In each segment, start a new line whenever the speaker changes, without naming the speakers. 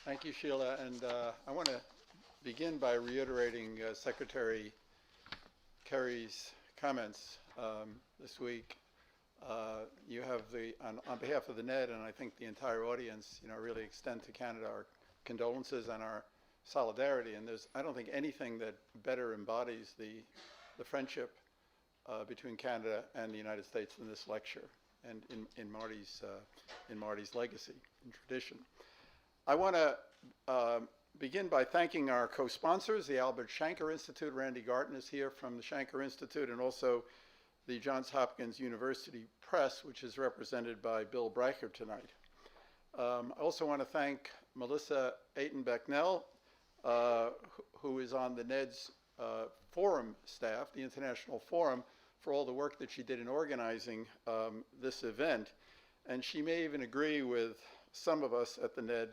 Thank you, Sheila. And I want to begin by reiterating Secretary Kerry's comments this week. You have on behalf of the NED, and I think the entire audience, really extend to Canada our condolences and our solidarity. And I don't think anything that better embodies the friendship between Canada and the United States than this lecture, and in Marty's legacy and tradition. I want to begin by thanking our co-sponsors, the Albert Shanker Institute. Randy Garten is here from the Shanker Institute, and also the Johns Hopkins University Press, which is represented by Bill Breicher tonight. I also want to thank Melissa Ayton-Becknell, who is on the NED's forum staff, the International Forum, for all the work that she did in organizing this event. And she may even agree with some of us at the NED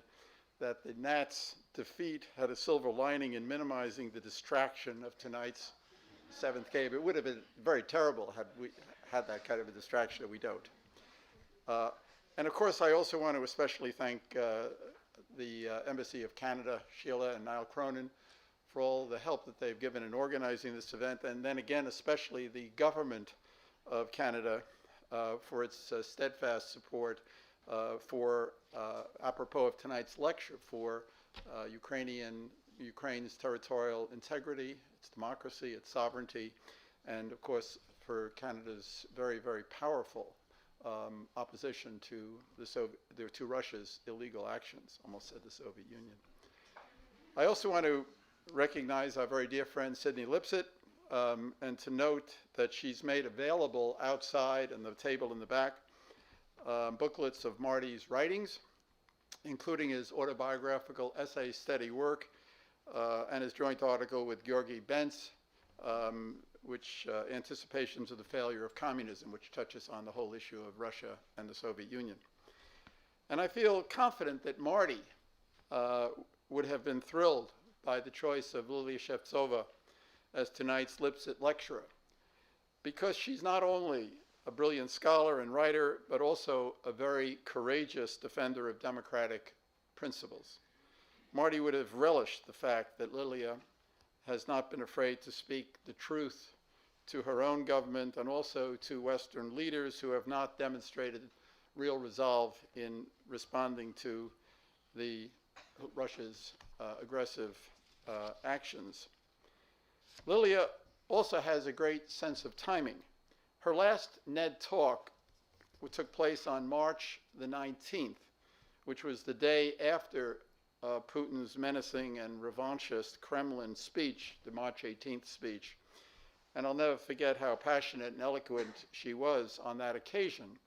that the Nats' defeat had a silver lining in minimizing the distraction of tonight's seventh game. It would have been very terrible had we had that kind of a distraction, that we don't. And of course, I also want to especially thank the Embassy of Canada, Sheila and Niall Cronin, for all the help that they've given in organizing this event, and then again, especially the government of Canada for its steadfast support apropos of tonight's lecture, for Ukraine's territorial integrity, its democracy, its sovereignty, and of course for Canada's very, very powerful opposition to Russia's illegal actions. Almost said the Soviet Union. I also want to recognize our very dear friend Sydney Lipset, and to note that she's made available outside on the table in the back booklets of Marty's writings, including his autobiographical essay, Steady Work, and his joint article with Georgi Bentz, which Anticipations of the Failure of Communism, which touches on the whole issue of Russia and the Soviet Union. And I feel confident that Marty would have been thrilled by the choice of Lilia Shevtsova as tonight's Lipset lecturer, because she's not only a brilliant scholar and writer, but also a very courageous defender of democratic principles. Marty would have relished the fact that Lilia has not been afraid to speak the truth to her own government and also to Western leaders who have not demonstrated real resolve in responding to Russia's aggressive actions. Lilia also has a great sense of timing. Her last NED talk took place on March the 19th, which was the day after Putin's menacing and revanchist Kremlin speech, the March 18th speech. And I'll never forget how passionate and eloquent she was on that occasion.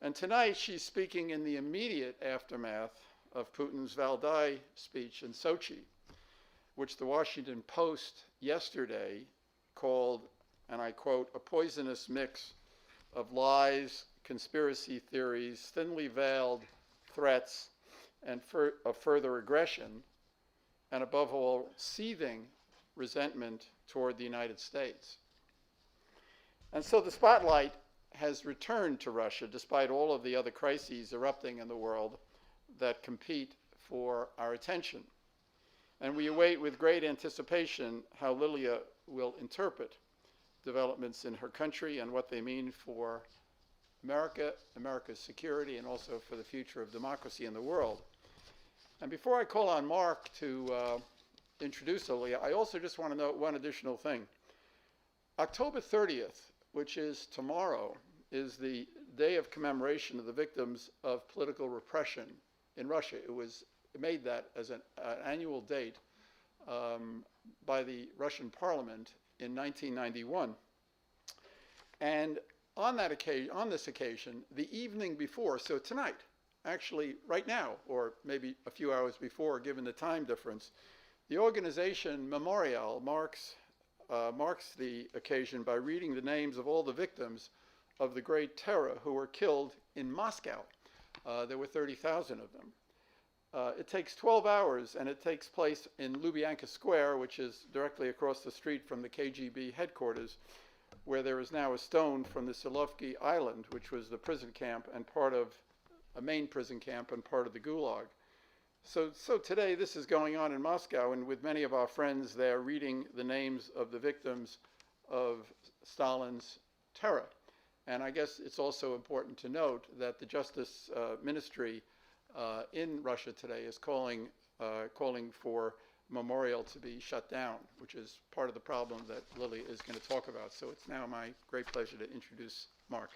And tonight she's speaking in the immediate aftermath of Putin's Valdai speech in Sochi, which the Washington Post yesterday called, and I quote, a poisonous mix of lies, conspiracy theories, thinly veiled threats, and of further aggression, and above all, seething resentment toward the United States. And so the spotlight has returned to Russia, despite all of the other crises erupting in the world that compete for our attention. And we await with great anticipation how Lilia will interpret developments in her country and what they mean for America, America's security, and also for the future of democracy in the world. And before I call on Mark to introduce Lilia, I also just want to note one additional thing. October 30th, which is tomorrow, is the day of commemoration of the victims of political repression in Russia. It was made that as an annual date by the Russian parliament in 1991. And on this occasion, the evening before, so tonight, actually right now, or maybe a few hours before, given the time difference, the organization Memorial marks the occasion by reading the names of all the victims of the Great Terror who were killed in Moscow. There were 30,000 of them. It takes 12 hours, and it takes place in Lubyanka Square, which is directly across the street from the KGB headquarters, where there is now a stone from the Silovki Island, which was the prison camp and part of a main prison camp and part of the Gulag. So today this is going on in Moscow, and with many of our friends there reading the names of the victims of Stalin's terror. And I guess it's also important to note that the Justice Ministry in Russia today is calling for memorial to be shut down, which is part of the problem that Lilia is going to talk about. So it's now my great pleasure to introduce Mark.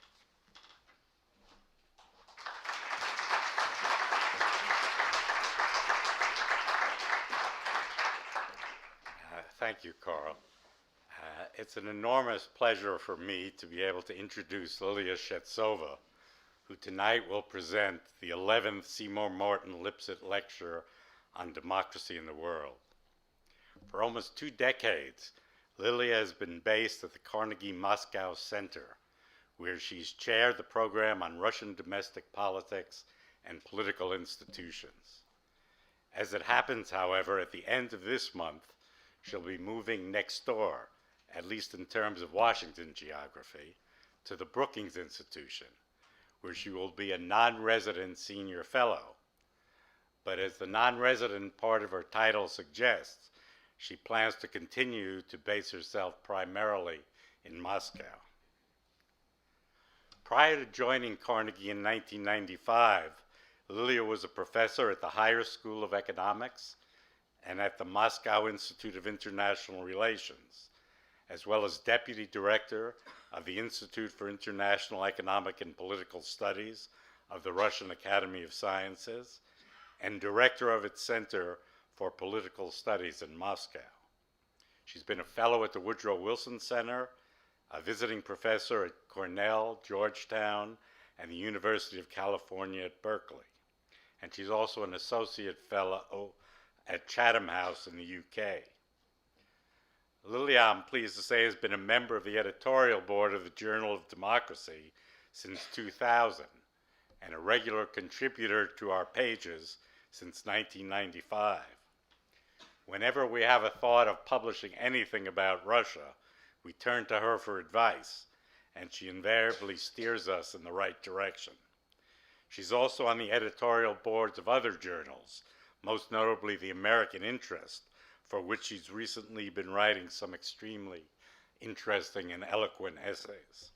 Thank you, Carl. It's an enormous pleasure for me to be able to introduce Lilia Shevtsova, who tonight will present the 11th Seymour Morton Lipset Lecture on Democracy in the World. For almost 2 decades, Lilia has been based at the Carnegie Moscow Center, where she's chaired the program on Russian domestic politics and political institutions. As it happens, however, at the end of this month, she'll be moving next door, at least in terms of Washington geography, to the Brookings Institution, where she will be a non-resident senior fellow. But as the non-resident part of her title suggests, she plans to continue to base herself primarily in Moscow. Prior to joining Carnegie in 1995, Lilia was a professor at the Higher School of Economics and at the Moscow Institute of International Relations, as well as deputy director of the Institute for International Economic and Political Studies of the Russian Academy of Sciences, and director of its Center for Political Studies in Moscow. She's been a fellow at the Woodrow Wilson Center, a visiting professor at Cornell, Georgetown, and the University of California at Berkeley. And she's also an associate fellow at Chatham House in the UK. Lilia, I'm pleased to say, has been a member of the editorial board of the Journal of Democracy since 2000, and a regular contributor to our pages since 1995. Whenever we have a thought of publishing anything about Russia, we turn to her for advice, and she invariably steers us in the right direction. She's also on the editorial boards of other journals, most notably the American Interest, for which she's recently been writing some extremely interesting and eloquent essays.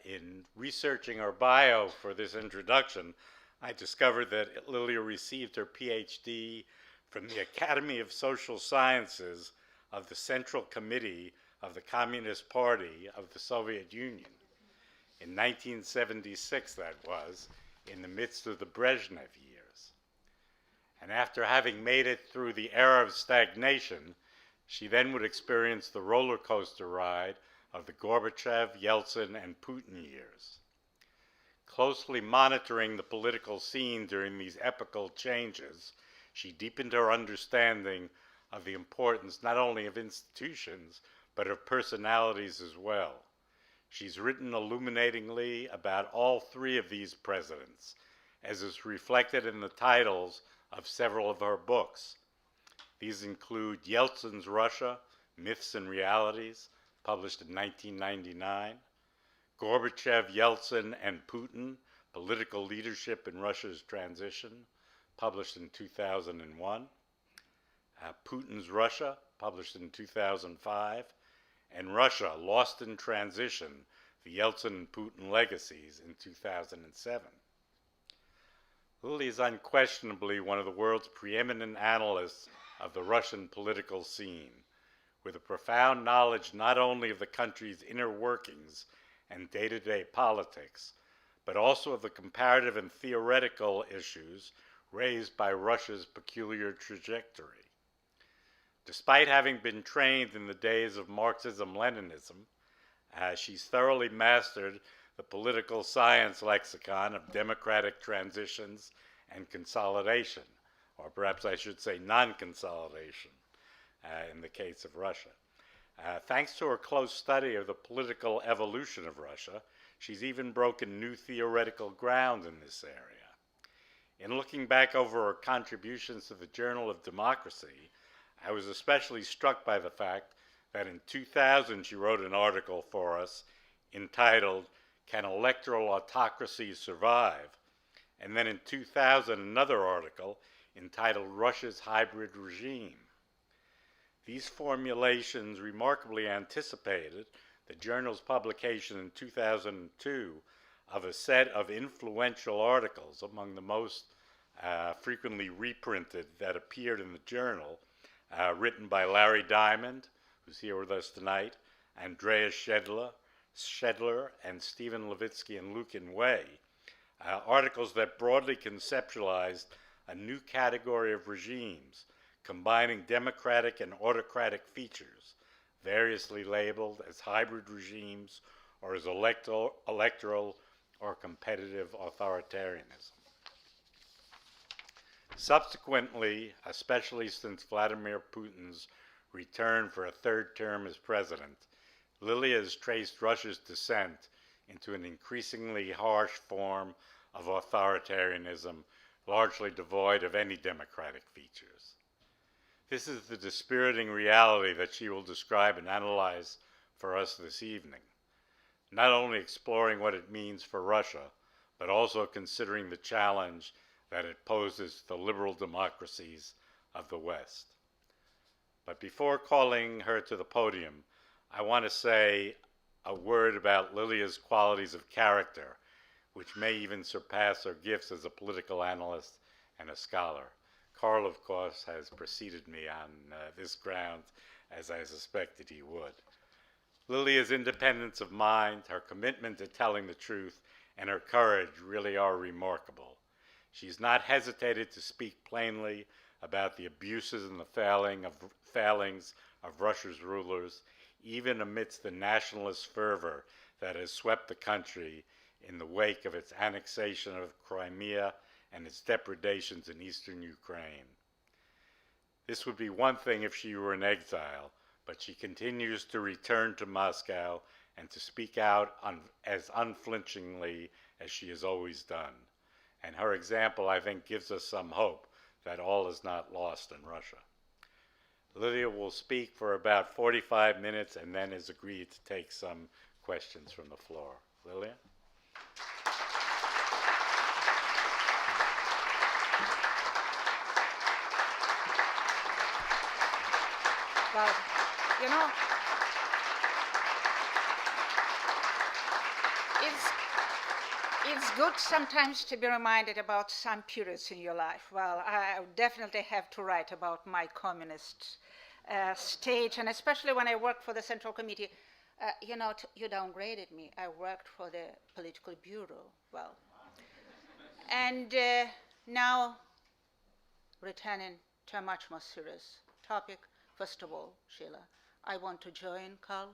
In researching her bio for this introduction, I discovered that Lilia received her PhD from the Academy of Social Sciences of the Central Committee of the Communist Party of the Soviet Union. In 1976, that was, in the midst of the Brezhnev years. And after having made it through the era of stagnation, she then would experience the roller coaster ride of the Gorbachev, Yeltsin, and Putin years. Closely monitoring the political scene during these epochal changes, she deepened her understanding of the importance not only of institutions, but of personalities as well. She's written illuminatingly about all 3 of these presidents, as is reflected in the titles of several of her books. These include Yeltsin's Russia, Myths and Realities, published in 1999, Gorbachev, Yeltsin, and Putin, Political Leadership in Russia's Transition, published in 2001, Putin's Russia, published in 2005, and Russia, Lost in Transition, the Yeltsin and Putin Legacies in 2007. Lilia is unquestionably one of the world's preeminent analysts of the Russian political scene, with a profound knowledge not only of the country's inner workings and day-to-day politics, but also of the comparative and theoretical issues raised by Russia's peculiar trajectory. Despite having been trained in the days of Marxism-Leninism, she's thoroughly mastered the political science lexicon of democratic transitions and consolidation, or perhaps I should say non-consolidation in the case of Russia. Thanks to her close study of the political evolution of Russia, she's even broken new theoretical ground in this area. In looking back over her contributions to the Journal of Democracy, I was especially struck by the fact that in 2000 she wrote an article for us entitled, "Can Electoral Autocracy Survive?" and then in 2000 another article entitled Russia's Hybrid Regime. These formulations remarkably anticipated the journal's publication in 2002 of a set of influential articles, among the most frequently reprinted that appeared in the journal, written by Larry Diamond, who's here with us tonight, Andreas Shedler, and Stephen Levitsky and Lucan Way, articles that broadly conceptualized a new category of regimes, combining democratic and autocratic features, variously labeled as hybrid regimes or as electoral or competitive authoritarianism. Subsequently, especially since Vladimir Putin's return for a third term as president, Lilia has traced Russia's descent into an increasingly harsh form of authoritarianism, largely devoid of any democratic features. This is the dispiriting reality that she will describe and analyze for us this evening, not only exploring what it means for Russia, but also considering the challenge that it poses to the liberal democracies of the West. But before calling her to the podium, I want to say a word about Lilia's qualities of character, which may even surpass her gifts as a political analyst and a scholar. Carl, of course, has preceded me on this ground, as I suspected he would. Lilia's independence of mind, her commitment to telling the truth, and her courage really are remarkable. She's not hesitated to speak plainly about the abuses and the failings of Russia's rulers, even amidst the nationalist fervor that has swept the country in the wake of its annexation of Crimea and its depredations in eastern Ukraine. This would be one thing if she were in exile, but she continues to return to Moscow and to speak out as unflinchingly as she has always done. And her example, I think, gives us some hope that all is not lost in Russia. Lilia will speak for about 45 minutes and then has agreed to take some questions from the floor. Lilia?
Well, you know, it's good sometimes to be reminded about some periods in your life. Well, I definitely have to write about my communist stage, and especially when I worked for the Central Committee. You downgraded me. I worked for the Political Bureau. Well, and now returning to a much more serious topic. First of all, Sheila, I want to join Carl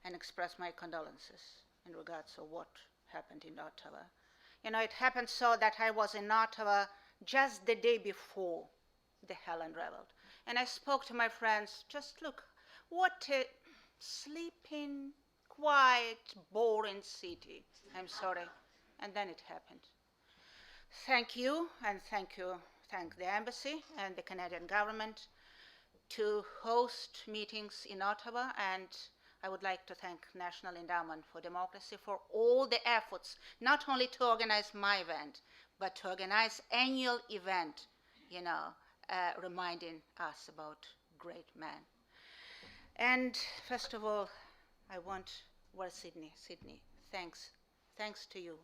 and express my condolences in regards to what happened in Ottawa. You know, it happened so that I was in Ottawa just the day before the hell unraveled. And I spoke to my friends, just look, what a sleeping, quiet, boring city. I'm sorry. And then it happened. Thank you, and thank the embassy and the Canadian government to host meetings in Ottawa, and I would like to thank National Endowment for Democracy for all the efforts, not only to organize my event, but to organize annual event, reminding us about great men. And first of all, Sydney, thanks to you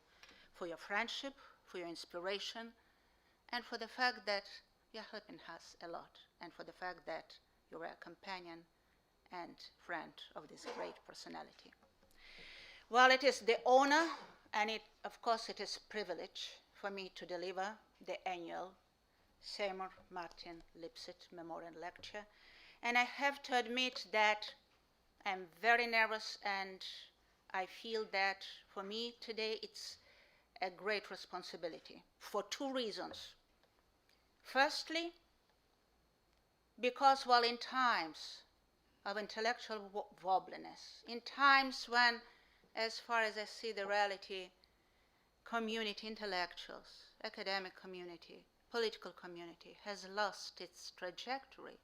for your friendship, for your inspiration, and for the fact that you're helping us a lot, and for the fact that you're a companion and friend of this great personality. Well, it is the honor, and of course it is a privilege for me to deliver the annual Seymour Martin Lipset Memorial Lecture. And I have to admit that I'm very nervous, and I feel that for me today it's a great responsibility for two reasons. Firstly, because in times of intellectual wobbliness, in times when, as far as I see the reality, community, intellectuals, academic community, political community has lost its trajectory,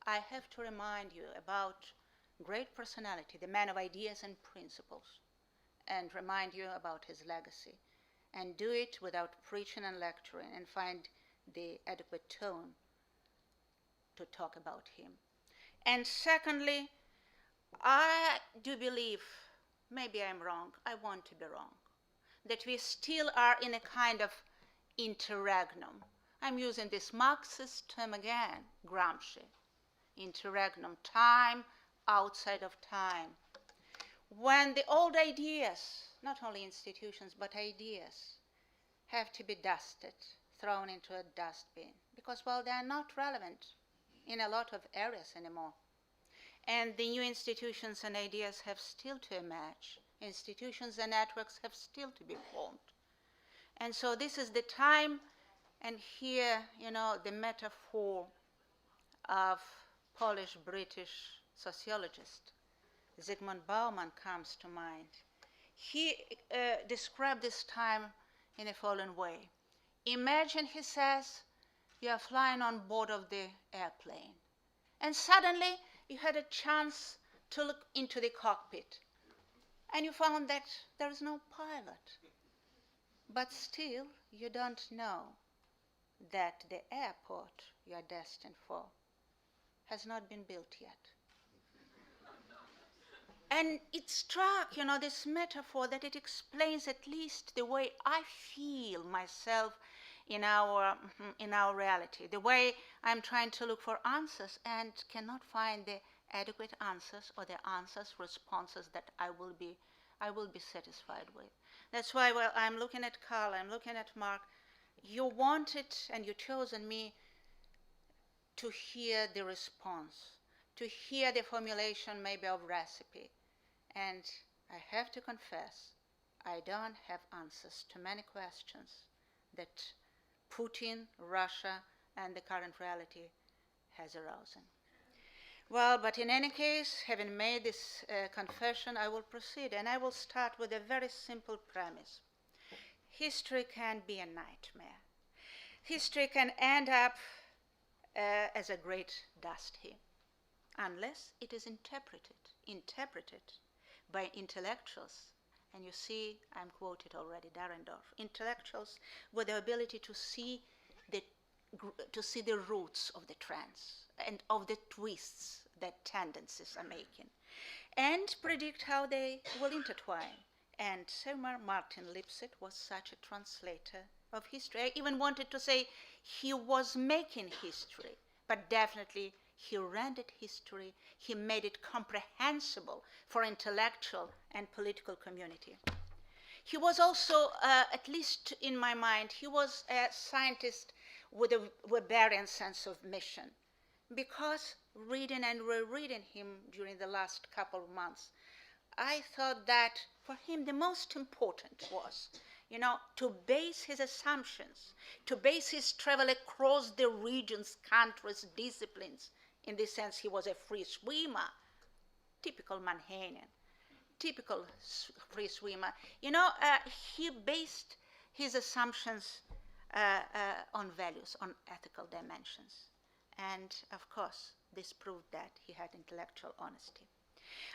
I have to remind you about great personality, the man of ideas and principles, and remind you about his legacy. and do it without preaching and lecturing, and find the adequate tone to talk about him. And secondly, I do believe, maybe I'm wrong, I want to be wrong, that we still are in a kind of interregnum. I'm using this Marxist term again, Gramsci. Interregnum, time outside of time. When the old ideas, not only institutions, but ideas, have to be dusted, thrown into a dustbin, because, well, they are not relevant in a lot of areas anymore. And the new institutions and ideas have still to emerge. Institutions and networks have still to be formed. And so this is the time, and here, the metaphor of Polish-British sociologist Zygmunt Bauman comes to mind. He described this time in the following way. Imagine, he says, you are flying on board of the airplane, and suddenly you had a chance to look into the cockpit, and you found that there is no pilot. But still, you don't know that the airport you are destined for has not been built yet. And it struck, this metaphor, that it explains at least the way I feel myself in our reality, the way I'm trying to look for answers and cannot find the adequate answers or the responses that I will be satisfied with. That's why, well, I'm looking at Carl, I'm looking at Mark. You wanted and you chosen me to hear the response, to hear the formulation maybe of recipe. And I have to confess, I don't have answers to many questions that Putin, Russia, and the current reality has aroused. Well, but in any case, having made this confession, I will proceed, and I will start with a very simple premise. History can be a nightmare. History can end up as a great dust heap, unless it is interpreted by intellectuals. And you see, I'm quoted already, Dahrendorf, intellectuals with the ability to see the roots of the trends and of the twists that tendencies are making, and predict how they will intertwine. And Sir Martin Lipset was such a translator of history. I even wanted to say he was making history, but definitely he rendered history, he made it comprehensible for intellectual and political community. He was also, at least in my mind, he was a scientist with a Weberian sense of mission. Because reading and rereading him during the last couple of months, I thought that for him the most important was, to base his assumptions, to base his travel across the regions, countries, disciplines. In this sense, he was a free swimmer, typical Manhattan, typical free swimmer. He based his assumptions on values, on ethical dimensions. And of course, this proved that he had intellectual honesty.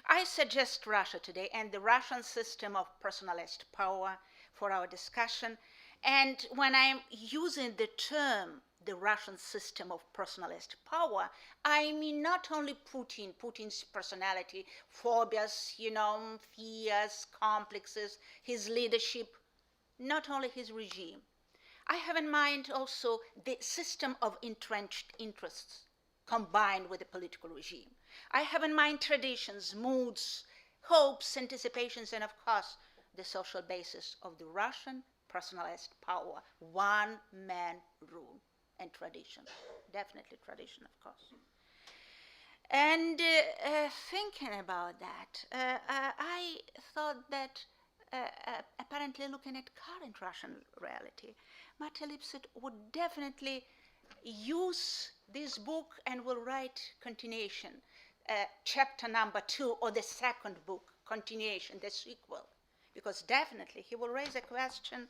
I suggest Russia today and the Russian system of personalist power for our discussion. And when I'm using the term the Russian system of personalist power, I mean not only Putin's personality, phobias, fears, complexes, his leadership, not only his regime. I have in mind also the system of entrenched interests combined with the political regime. I have in mind traditions, moods, hopes, anticipations, and of course, the social basis of the Russian personalized power, one-man rule and tradition, definitely tradition, of course. And thinking about that, I thought that apparently looking at current Russian reality, Martin Lipset would definitely use this book and will write continuation, chapter number 2, or the second book, continuation, the sequel, because definitely he will raise a question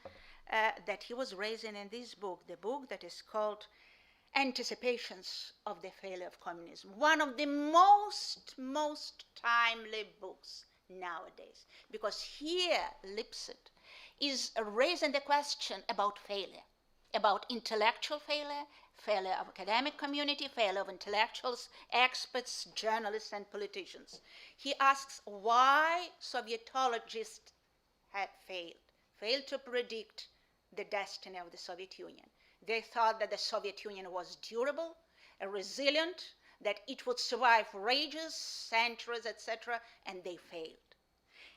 that he was raising in this book, the book that is called Anticipations of the Failure of Communism, one of the most timely books nowadays, because here Lipset is raising the question about failure, about intellectual failure, failure of academic community, failure of intellectuals, experts, journalists, and politicians. He asks why Sovietologists had failed to predict the destiny of the Soviet Union. They thought that the Soviet Union was durable, resilient, that it would survive rages, centuries, etc., and they failed.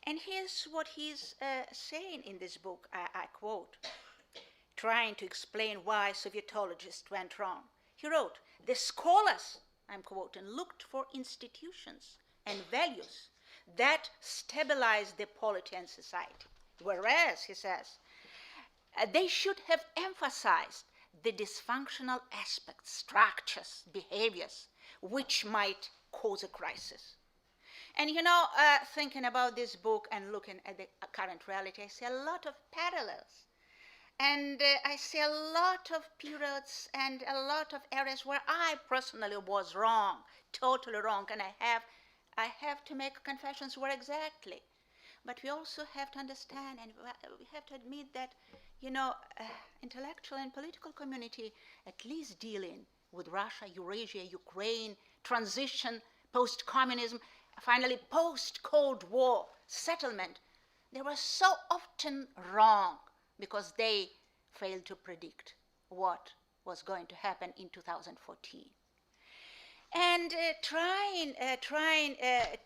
And here's what he's saying in this book, I quote, trying to explain why Sovietologists went wrong. He wrote, "The scholars," I'm quoting, "looked for institutions and values that stabilize the polity and society. Whereas," he says, "they should have emphasized the dysfunctional aspects, structures, behaviors, which might cause a crisis." And thinking about this book and looking at the current reality, I see a lot of parallels. And I see a lot of periods and a lot of areas where I personally was wrong, totally wrong, and I have to make confessions where exactly. But we also have to understand and we have to admit that, intellectual and political community, at least dealing with Russia, Eurasia, Ukraine, transition, post-communism, finally post-Cold War settlement, they were so often wrong because they failed to predict what was going to happen in 2014. And trying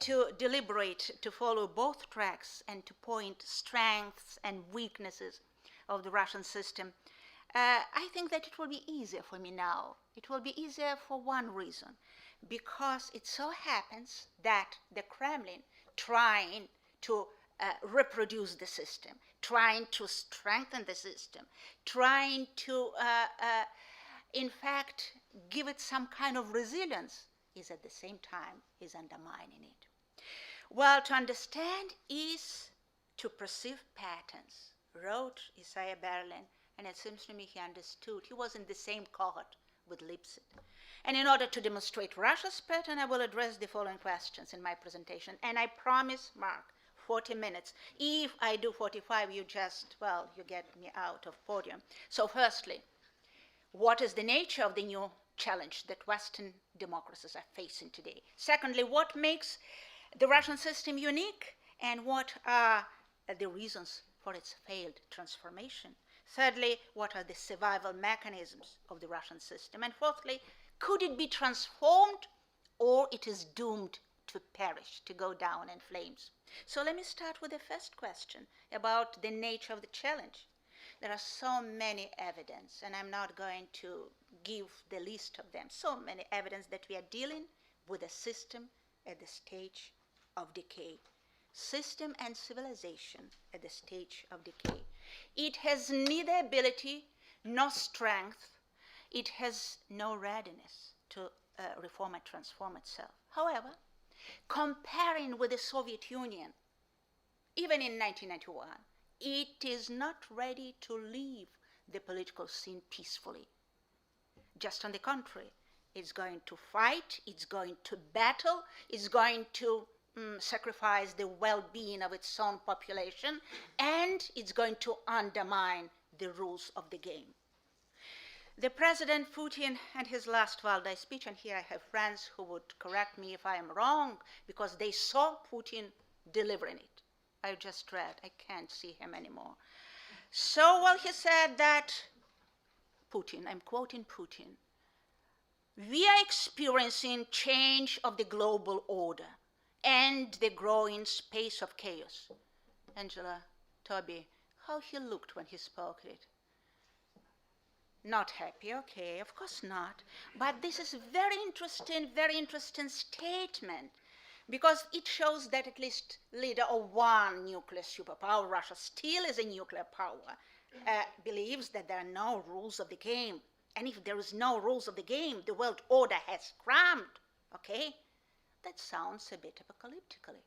to deliberate, to follow both tracks and to point strengths and weaknesses of the Russian system, I think that it will be easier for me now. It will be easier for one reason, because it so happens that the Kremlin, trying to reproduce the system, trying to strengthen the system, trying to, in fact, give it some kind of resilience, is at the same time is undermining it. Well, to understand is to perceive patterns, wrote Isaiah Berlin, and it seems to me he understood. He was in the same cohort with Lipset. And in order to demonstrate Russia's pattern, I will address the following questions in my presentation. And I promise, Mark, 40 minutes. If I do 45, you get me out of podium. So firstly, what is the nature of the new challenge that Western democracies are facing today? Secondly, what makes the Russian system unique, and what are the reasons for its failed transformation? Thirdly, what are the survival mechanisms of the Russian system? And fourthly, could it be transformed, or it is doomed to perish, to go down in flames? So let me start with the first question about the nature of the challenge. There are so many evidence, and I'm not going to give the list of them, so many evidence that we are dealing with a system at the stage of decay. System and civilization at the stage of decay. It has neither ability nor strength. It has no readiness to reform and transform itself. However, comparing with the Soviet Union, even in 1991, it is not ready to leave the political scene peacefully. Just on the contrary, it's going to fight, it's going to battle, it's going to sacrifice the well-being of its own population, and it's going to undermine the rules of the game. The President Putin and his last Valdai speech, and here I have friends who would correct me if I am wrong, because they saw Putin delivering it. I just read, I can't see him anymore. So, he said that Putin, I'm quoting Putin, "We are experiencing change of the global order and the growing space of chaos." Angela, Toby, how he looked when he spoke it. Not happy, okay, of course not. But this is a very interesting statement, because it shows that at least leader of one nuclear superpower, Russia still is a nuclear power, believes that there are no rules of the game. And if there is no rules of the game, the world order has crumbed, okay? That sounds a bit apocalyptically.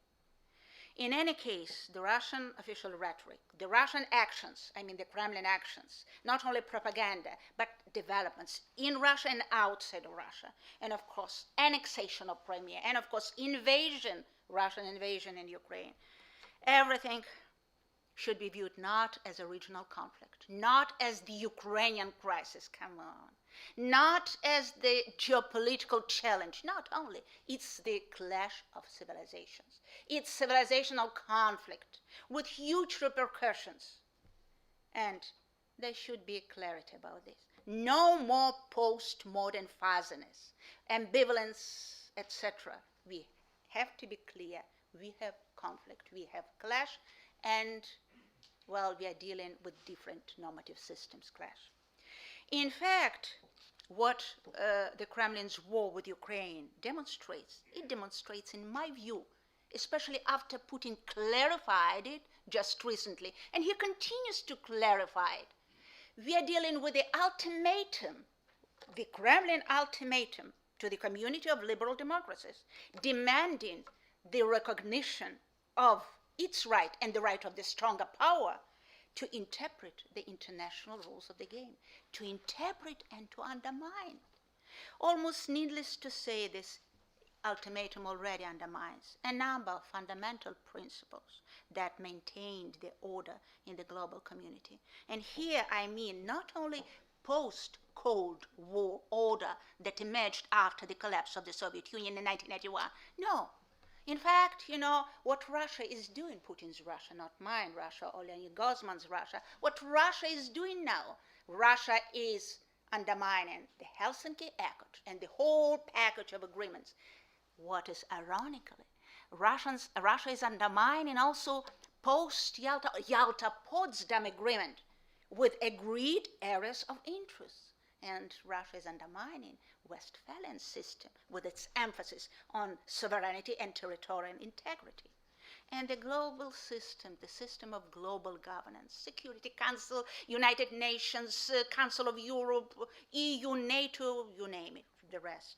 In any case, the Russian official rhetoric, the Russian actions, I mean the Kremlin actions, not only propaganda, but developments in Russia and outside of Russia, and of course, annexation of Crimea, and of course, Russian invasion in Ukraine. Everything should be viewed not as a regional conflict, not as the Ukrainian crisis, come on, not as the geopolitical challenge, not only, it's the clash of civilizations. It's civilizational conflict with huge repercussions. And there should be clarity about this. No more postmodern fuzziness, ambivalence, etc. We have to be clear. We have conflict, we have clash, and, well, we are dealing with different normative systems clash. In fact, what the Kremlin's war with Ukraine demonstrates, it demonstrates, in my view, especially after Putin clarified it just recently, and he continues to clarify it, we are dealing with the ultimatum, the Kremlin ultimatum to the community of liberal democracies, demanding the recognition of its right and the right of the stronger power to interpret the international rules of the game, to interpret and to undermine. Almost needless to say, this ultimatum already undermines a number of fundamental principles that maintained the order in the global community. And here I mean not only post-Cold War order that emerged after the collapse of the Soviet Union in 1991. No. In fact, you know, what Russia is doing, Putin's Russia, not mine Russia or Leonid Gozman's Russia, what Russia is doing now, Russia is undermining the Helsinki Accord and the whole package of agreements. What is ironically, Russia is undermining also post-Yalta-Potsdam Agreement with agreed areas of interest. And Russia is undermining Westphalian system with its emphasis on sovereignty and territorial integrity. And the global system, the system of global governance, Security Council, United Nations, Council of Europe, EU, NATO, you name it, the rest,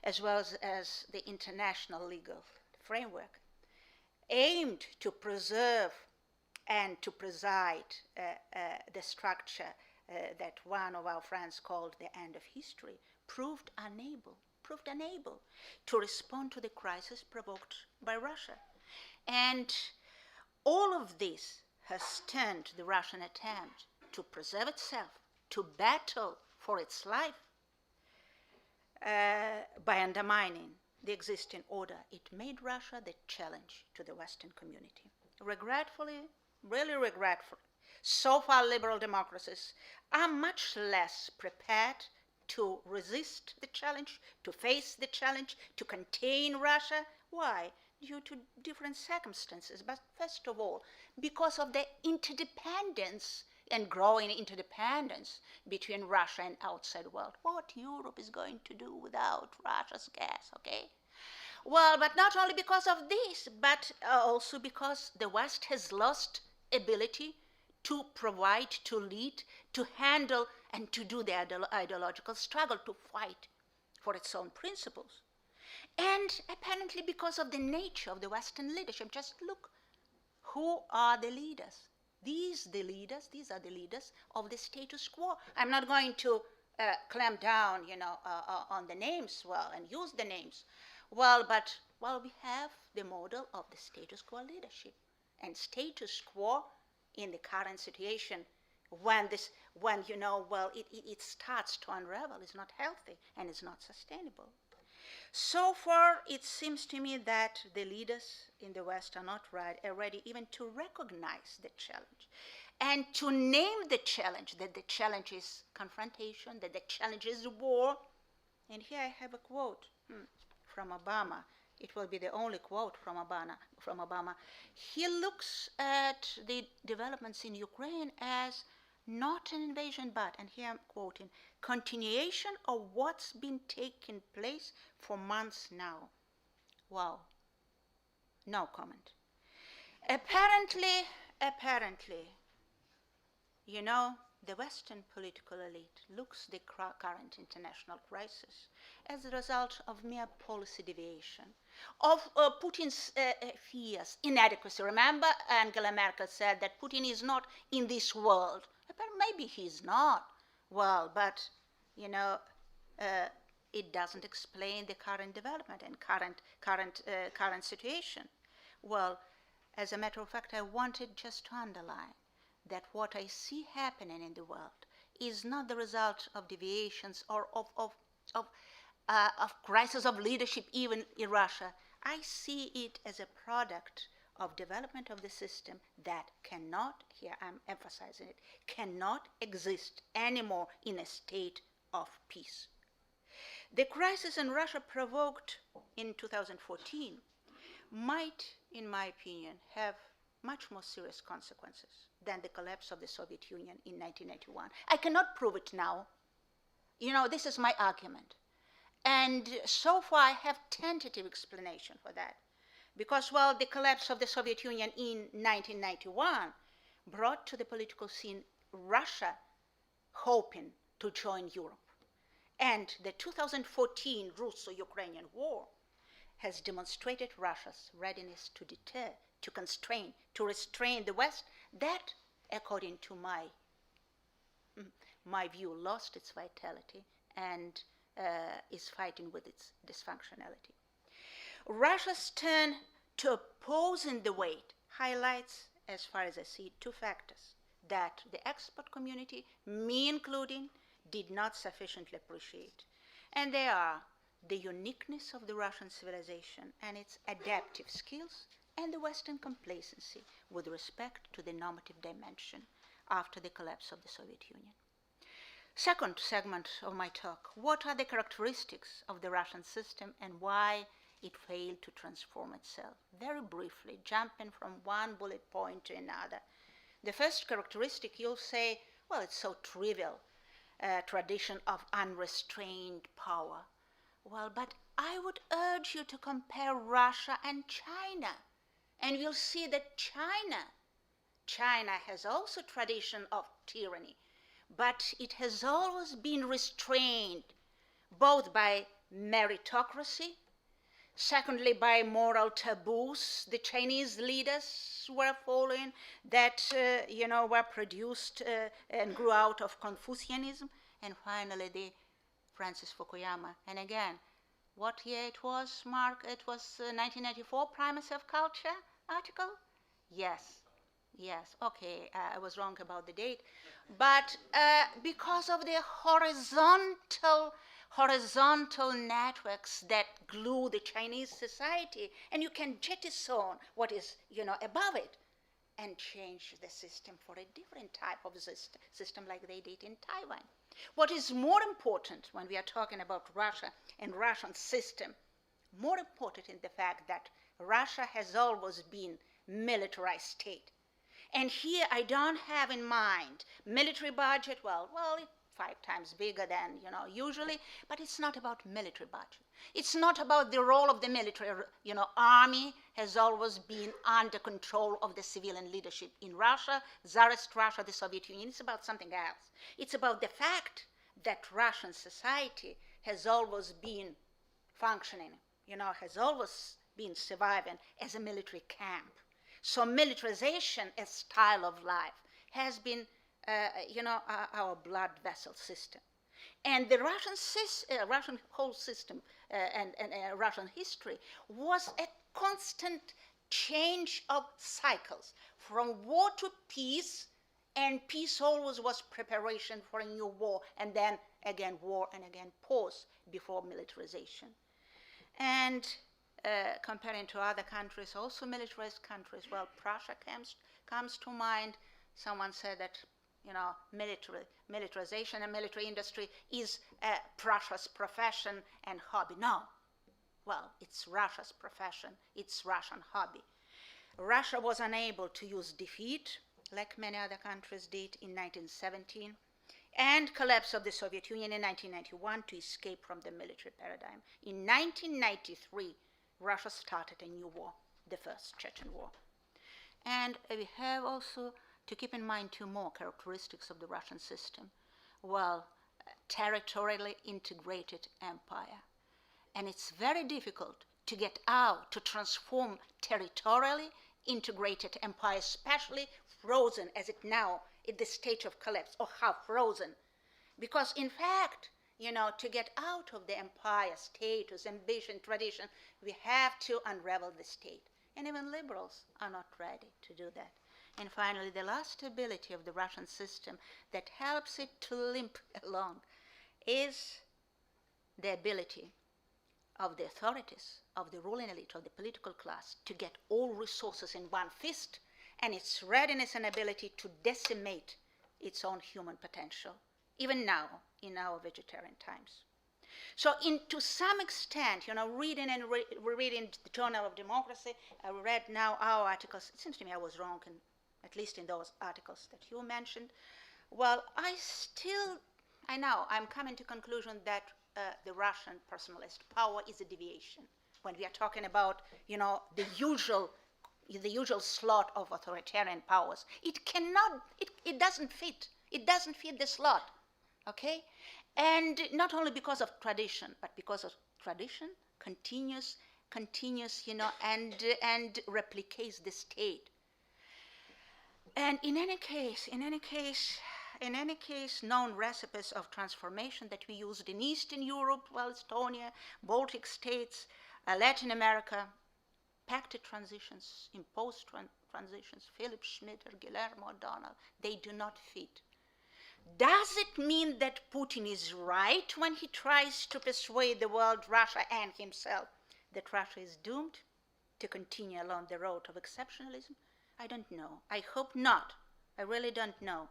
as well as the international legal framework, aimed to preserve and to preside the structure that one of our friends called the end of history, proved unable to respond to the crisis provoked by Russia. And all of this has turned the Russian attempt to preserve itself, to battle for its life, by undermining the existing order. It made Russia the challenge to the Western community. Regretfully, really regretfully, so far liberal democracies are much less prepared to resist the challenge, to face the challenge, to contain Russia. Why? Due to different circumstances, but first of all, because of the interdependence and growing interdependence between Russia and outside world. What Europe is going to do without Russia's gas, okay? Well, but not only because of this, but also because the West has lost ability to provide, to lead, to handle, and to do the ideological struggle, to fight for its own principles. And apparently because of the nature of the Western leadership. Just look, who are the leaders? These are the leaders of the status quo. I'm not going to clamp down, on the names, and use the names. We have the model of the status quo leadership. And status quo in the current situation, when it starts to unravel, is not healthy and is not sustainable. So far, it seems to me that the leaders in the West are not ready even to recognize the challenge and to name the challenge, that the challenge is confrontation, that the challenge is war. And here I have a quote from Obama. It will be the only quote from Obama. He looks at the developments in Ukraine as not an invasion, but, and here I'm quoting, continuation of what's been taking place for months now. Wow. No comment. Apparently, the Western political elite looks the current international crisis as a result of mere policy deviation, of Putin's fears, inadequacy. Remember, Angela Merkel said that Putin is not in this world. Maybe he's not. Well, but, it doesn't explain the current development and current situation. Well, As a matter of fact, I wanted just to underline that what I see happening in the world is not the result of deviations or of crisis of leadership even in Russia. I see it as a product of development of the system that cannot, here I'm emphasizing it, cannot exist anymore in a state of peace. The crisis in Russia provoked in 2014 might, in my opinion, have much more serious consequences than the collapse of the Soviet Union in 1991. I cannot prove it now. This is my argument. And so far I have tentative explanation for that. Because, the collapse of the Soviet Union in 1991 brought to the political scene Russia hoping to join Europe. And the 2014 Russo-Ukrainian war has demonstrated Russia's readiness to deter, to constrain, to restrain the West that, according to my view, lost its vitality and is fighting with its dysfunctionality. Russia's turn to opposing the weight highlights, as far as I see, two factors that the expert community, me including, did not sufficiently appreciate. And they are the uniqueness of the Russian civilization and its adaptive skills, and the Western complacency with respect to the normative dimension after the collapse of the Soviet Union. Second segment of my talk, what are the characteristics of the Russian system and why it failed to transform itself? Very briefly, jumping from one bullet point to another. The first characteristic, you'll say, it's so trivial, tradition of unrestrained power. But I would urge you to compare Russia and China, and you'll see that China has also tradition of tyranny, but it has always been restrained both by meritocracy, secondly by moral taboos the Chinese leaders were following that were produced and grew out of Confucianism, and finally the Francis Fukuyama. And again, what year it was, Mark? It was 1994 Primacy of Culture article? Yes, okay, I was wrong about the date. But because of the horizontal networks that glue the Chinese society, and you can jettison what is, above it and change the system for a different type of system like they did in Taiwan. What is more important when we are talking about Russia and Russian system, more important in the fact that Russia has always been militarized state. And here I don't have in mind military budget, it's 5 times bigger than, usually, but it's not about military budget. It's not about the role of the military, army has always been under control of the civilian leadership in Russia, Tsarist Russia, the Soviet Union. It's about something else. It's about the fact that Russian society has always been functioning, has always been surviving as a military camp. So militarization as style of life has been, our blood vessel system. And the Russian whole system and Russian history was a constant change of cycles from war to peace, and peace always was preparation for a new war, and then again war, and again pause before militarization. And comparing to other countries, also militarized countries, Prussia comes to mind. Someone said that, militarization and military industry is Prussia's profession and hobby. No. It's Russia's profession, it's Russian hobby. Russia was unable to use defeat, like many other countries did in 1917, and collapse of the Soviet Union in 1991 to escape from the military paradigm. In 1993, Russia started a new war, the First Chechen War. And we have also to keep in mind 2 more characteristics of the Russian system. Territorially integrated empire. And it's very difficult to get out, to transform territorially integrated empire, especially frozen as it now in the stage of collapse, or half frozen. Because in fact, to get out of the empire status, ambition, tradition, we have to unravel the state. And even liberals are not ready to do that. And finally, the last ability of the Russian system that helps it to limp along is the ability of the authorities, of the ruling elite, of the political class to get all resources in one fist, and its readiness and ability to decimate its own human potential, even now in our vegetarian times. So to some extent, reading and rereading the Journal of Democracy, I read now our articles. It seems to me I was wrong, at least in those articles that you mentioned. Well, I'm coming to conclusion that the Russian personalist power is a deviation. When we are talking about, the usual slot of authoritarian powers, it doesn't fit. It doesn't fit the slot, okay? And not only because of tradition, but because of tradition continues, and replicates the state. And in any case, known recipes of transformation that we used in Eastern Europe, Estonia, Baltic states, Latin America, pacted transitions, imposed transitions, Philip Schmitter, Guillermo O'Donnell, they do not fit. Does it mean that Putin is right when he tries to persuade the world, Russia and himself, that Russia is doomed to continue along the road of exceptionalism? I don't know. I hope not. I really don't know.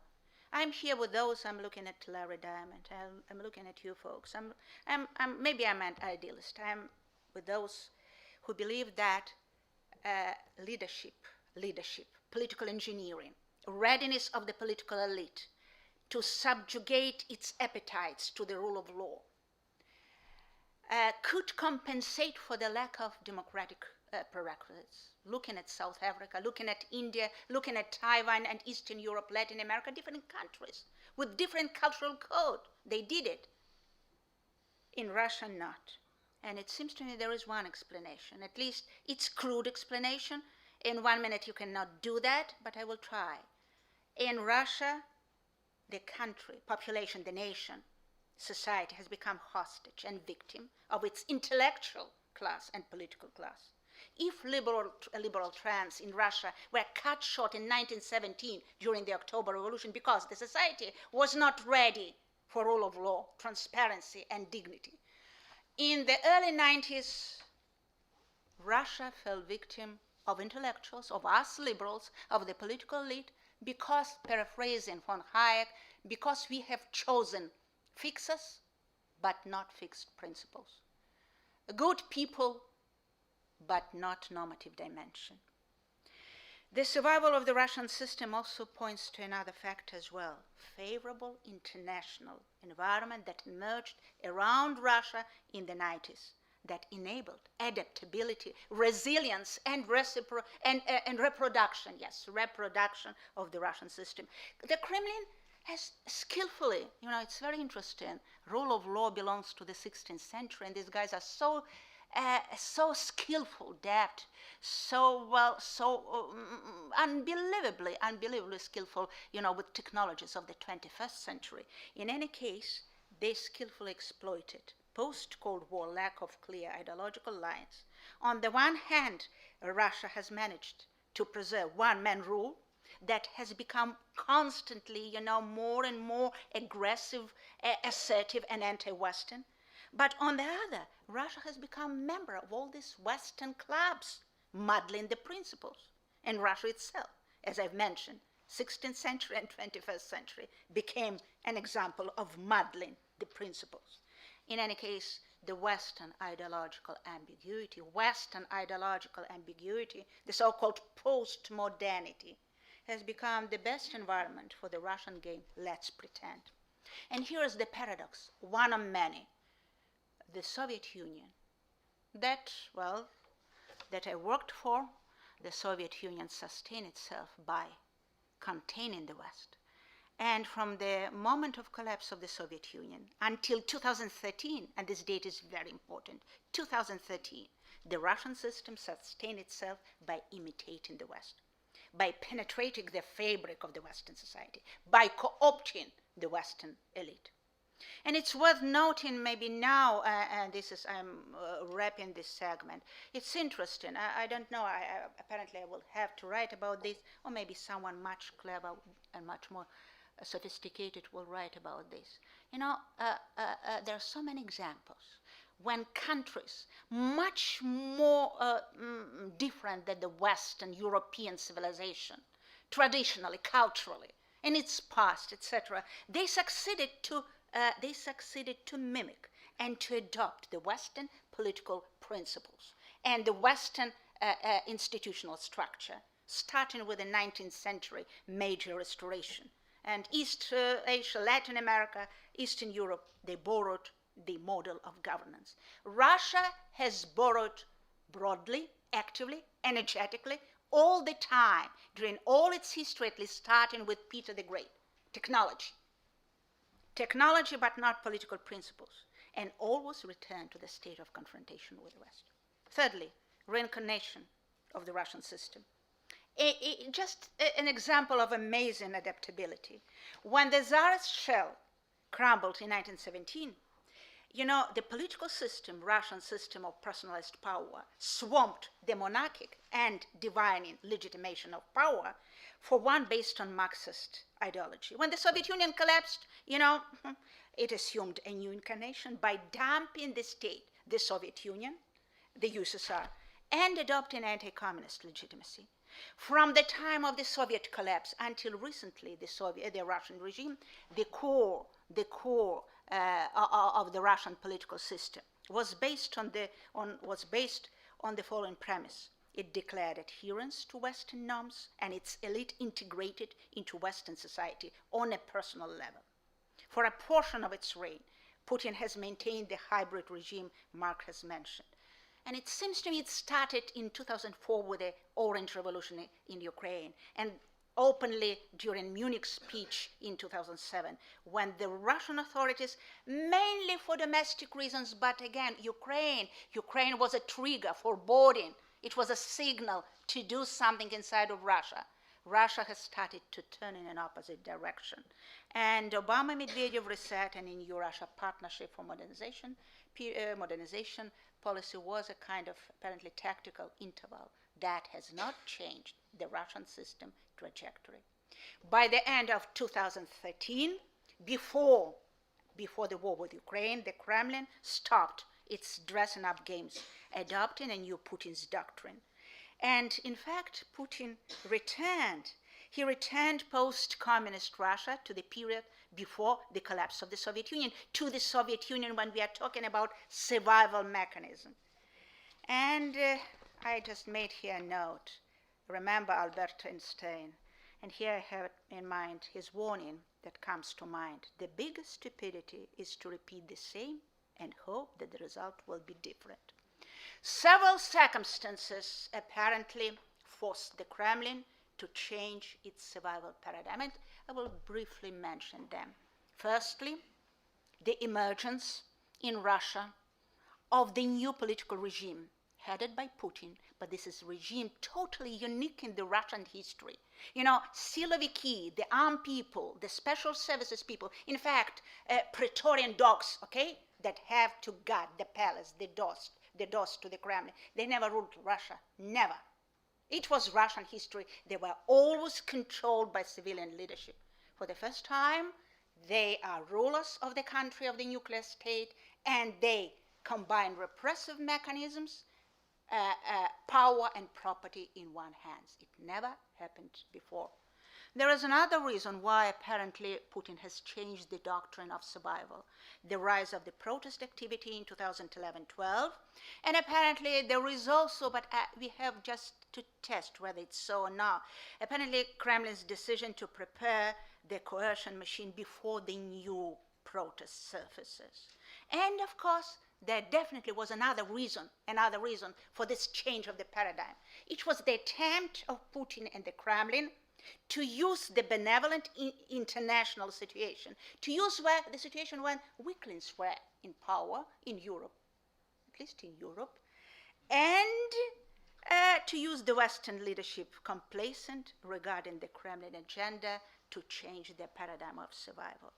I'm here with those. I'm looking at Larry Diamond. I'm looking at you folks. Maybe I'm an idealist. I'm with those who believe that leadership, political engineering, readiness of the political elite to subjugate its appetites to the rule of law could compensate for the lack of democratic prerequisites. Looking at South Africa, looking at India, looking at Taiwan and Eastern Europe, Latin America, different countries with different cultural code. They did it. In Russia, not. And it seems to me there is one explanation, at least it's crude explanation. In 1 minute you cannot do that, but I will try. In Russia, the country, population, the nation, society has become hostage and victim of its intellectual class and political class. If liberal trends in Russia were cut short in 1917 during the October Revolution because the society was not ready for rule of law, transparency, and dignity, in the early 90s, Russia fell victim of intellectuals, of us liberals, of the political elite, because, paraphrasing von Hayek, because we have chosen fixes but not fixed principles. Good people but not normative dimension. The survival of the Russian system also points to another fact as well: favorable international environment that emerged around Russia in the 90s that enabled adaptability, resilience, and reproduction of the Russian system. The Kremlin has skillfully, it's very interesting, rule of law belongs to the 16th century, and these guys are so skillful, deft, unbelievably skillful, with technologies of the 21st century. In any case, they skillfully exploited post-Cold War lack of clear ideological lines. On the one hand, Russia has managed to preserve one-man rule that has become constantly, more and more aggressive, assertive, and anti-Western. But on the other, Russia has become a member of all these Western clubs, muddling the principles. And Russia itself, as I've mentioned, 16th century and 21st century became an example of muddling the principles. In any case, the Western ideological ambiguity, the so-called post-modernity, has become the best environment for the Russian game, let's pretend. And here is the paradox, one of many. The Soviet Union, that I worked for, the Soviet Union sustained itself by containing the West. And from the moment of collapse of the Soviet Union until 2013, and this date is very important, 2013, the Russian system sustained itself by imitating the West, by penetrating the fabric of the Western society, by co-opting the Western elite. And it's worth noting maybe now, and this is, I'm wrapping this segment. It's interesting. I don't know. Apparently I will have to write about this, or maybe someone much clever and much more sophisticated will write about this. You know, there are so many examples when countries much more different than the Western European civilization, traditionally, culturally, in its past, etc., they succeeded to mimic and to adopt the Western political principles and the Western institutional structure, starting with the 19th century major restoration. And East Asia, Latin America, Eastern Europe, they borrowed the model of governance. Russia has borrowed broadly, actively, energetically, all the time, during all its history, at least starting with Peter the Great. Technology. Technology, but not political principles, and always return to the state of confrontation with the West. Thirdly, reincarnation of the Russian system. Just an example of amazing adaptability. When the Tsarist shell crumbled in 1917, you know, the political system, Russian system of personalized power, swamped the monarchic and divine legitimation of power for one based on Marxist ideology. When the Soviet Union collapsed, you know, it assumed a new incarnation by dumping the state, the Soviet Union, the USSR, and adopting anti-communist legitimacy. From the time of the Soviet collapse until recently, the Russian regime, the core of the Russian political system was based on the following premise. It declared adherence to Western norms, and its elite integrated into Western society on a personal level. For a portion of its reign, Putin has maintained the hybrid regime Mark has mentioned. And it seems to me it started in 2004 with the Orange Revolution in Ukraine, and openly during Munich's speech in 2007, when the Russian authorities, mainly for domestic reasons, but again, Ukraine was a trigger, foreboding. It was a signal to do something inside of Russia. Russia has started to turn in an opposite direction. And Obama-Medvedev reset and in Euro-Russia partnership for modernization policy was a kind of apparently tactical interval that has not changed the Russian system trajectory. By the end of 2013, before the war with Ukraine, the Kremlin stopped its dressing up games, adopting a new Putin's doctrine. And in fact, Putin returned. He returned post-communist Russia to the period before the collapse of the Soviet Union, to the Soviet Union when we are talking about survival mechanism. And I just made here a note. Remember Albert Einstein. And here I have in mind his warning that comes to mind. The biggest stupidity is to repeat the same and hope that the result will be different. Several circumstances apparently forced the Kremlin to change its survival paradigm, and I will briefly mention them. Firstly, the emergence in Russia of the new political regime headed by Putin, but this is a regime totally unique in the Russian history. You know, Siloviki, the armed people, the special services people, in fact, Praetorian dogs, okay, that have to guard the palace, the doors to the Kremlin. They never ruled Russia, never. It was Russian history. They were always controlled by civilian leadership. For the first time, they are rulers of the country, of the nuclear state, and they combine repressive mechanisms, power and property in one hand. It never happened before. There is another reason why apparently Putin has changed the doctrine of survival. The rise of the protest activity in 2011-12, and apparently there is also, but we have just to test whether it's so or not, apparently Kremlin's decision to prepare the coercion machine before the new protest surfaces. And of course, there definitely was another reason for this change of the paradigm. It was the attempt of Putin and the Kremlin to use the benevolent international situation, to use the situation when weaklings were in power in Europe, at least in Europe, and to use the Western leadership complacent regarding the Kremlin agenda to change their paradigm of survival.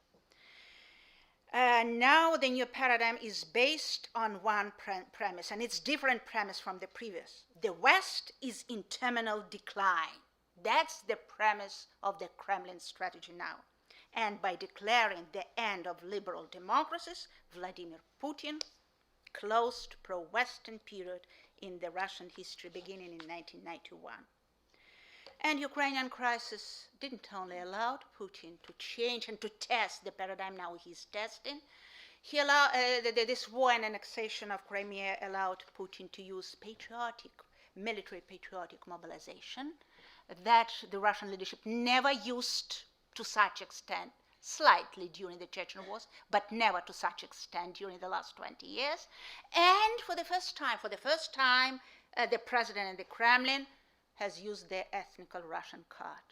Now the new paradigm is based on one premise, and it's different premise from the previous. The West is in terminal decline. That's the premise of the Kremlin strategy now. And by declaring the end of liberal democracies, Vladimir Putin closed pro-Western period in the Russian history beginning in 1991. And Ukrainian crisis didn't only allow Putin to change and to test the paradigm now he's testing. He allowed, this war and annexation of Crimea allowed Putin to use military patriotic mobilization that the Russian leadership never used to such extent, slightly during the Chechen wars, but never to such extent during the last 20 years. And for the first time, the president and the Kremlin has used the ethnical Russian card.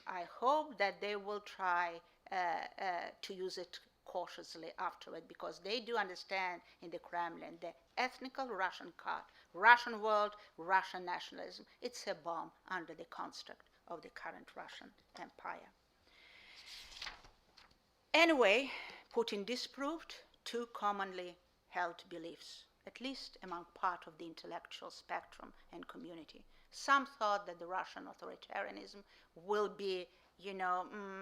I hope that they will try to use it cautiously afterward, because they do understand in the Kremlin the ethnical Russian card, Russian world, Russian nationalism. It's a bomb under the construct of the current Russian empire. Anyway, Putin disproved two commonly held beliefs, at least among part of the intellectual spectrum and community. Some thought that the Russian authoritarianism will be,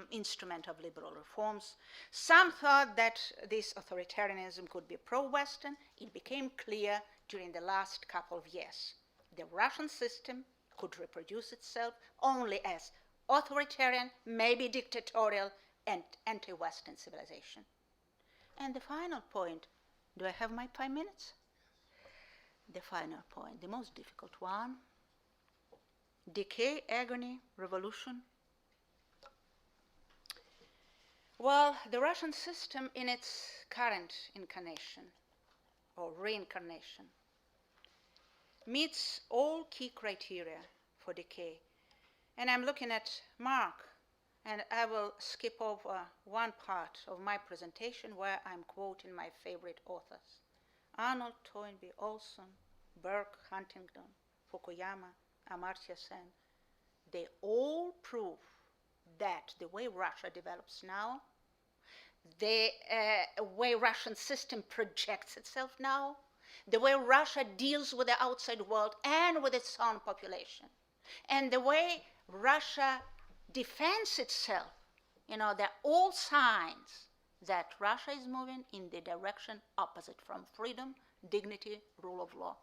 instrument of liberal reforms. Some thought that this authoritarianism could be pro-Western. It became clear during the last couple of years. The Russian system could reproduce itself only as authoritarian, maybe dictatorial, and anti-Western civilization. And the final point, do I have my 5 minutes? The final point, the most difficult one: decay, agony, revolution. Well, the Russian system in its current incarnation or reincarnation meets all key criteria for decay. And I'm looking at Mark, and I will skip over one part of my presentation where I'm quoting my favorite authors: Arnold, Toynbee, Olson, Burke, Huntington, Fukuyama, Amartya Sen. They all prove that the way Russia develops now, the way Russian system projects itself now, the way Russia deals with the outside world and with its own population, and the way Russia defends itself, there are all signs that Russia is moving in the direction opposite from freedom, dignity, rule of law,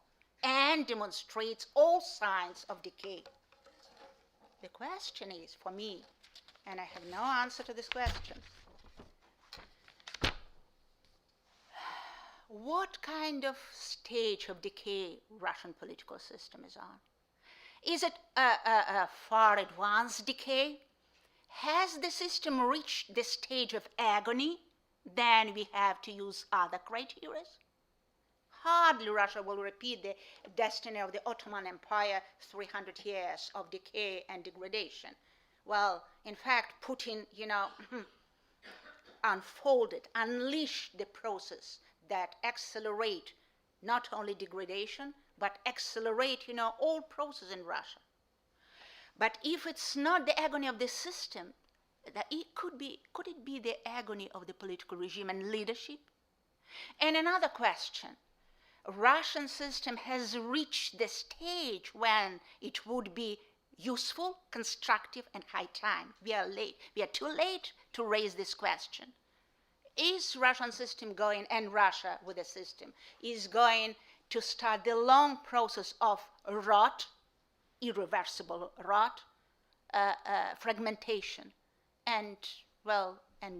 and demonstrates all signs of decay. The question is, for me, and I have no answer to this question, what kind of stage of decay Russian political system is on? Is it a far advanced decay? Has the system reached the stage of agony? Then we have to use other criteria. Hardly Russia will repeat the destiny of the Ottoman Empire, 300 years of decay and degradation. Well, in fact, Putin, unleashed the process that accelerate not only degradation, but accelerate, all process in Russia. But if it's not the agony of the system, could it be the agony of the political regime and leadership? And another question, Russian system has reached the stage when it would be useful, constructive, and high time. We are late. We are too late to raise this question. Is Russian system going, and Russia with the system, is going to start the long process of rot, irreversible rot, fragmentation, and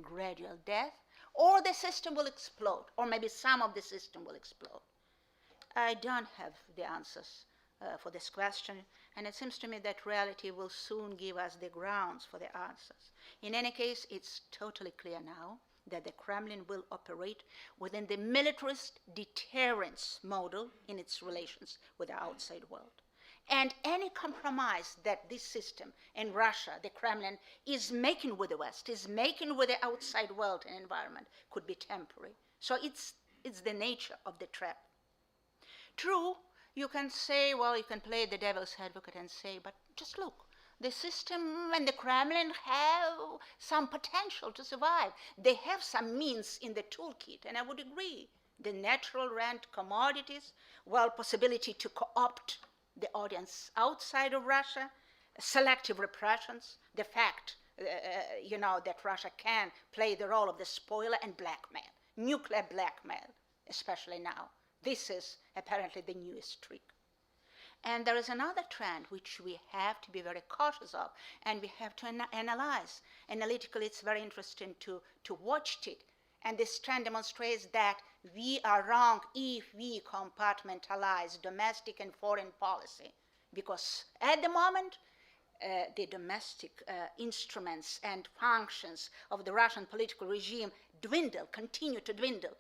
gradual death, or the system will explode, or maybe some of the system will explode? I don't have the answers for this question, and it seems to me that reality will soon give us the grounds for the answers. In any case, it's totally clear now that the Kremlin will operate within the militarist deterrence model in its relations with the outside world. And any compromise that this system in Russia, the Kremlin, is making with the West, is making with the outside world and environment, could be temporary. So it's the nature of the trap. True, you can say, you can play the devil's advocate and say, but just look, the system and the Kremlin have some potential to survive. They have some means in the toolkit, and I would agree. The natural rent commodities, well, possibility to co-opt the audience outside of Russia, selective repressions, the fact, that Russia can play the role of the spoiler and blackmail, nuclear blackmail, especially now. This is apparently the newest trick. And there is another trend which we have to be very cautious of, and we have to analyze. Analytically, it's very interesting to watch it. And this trend demonstrates that we are wrong if we compartmentalize domestic and foreign policy. Because at the moment, the domestic instruments and functions of the Russian political regime continue to dwindle.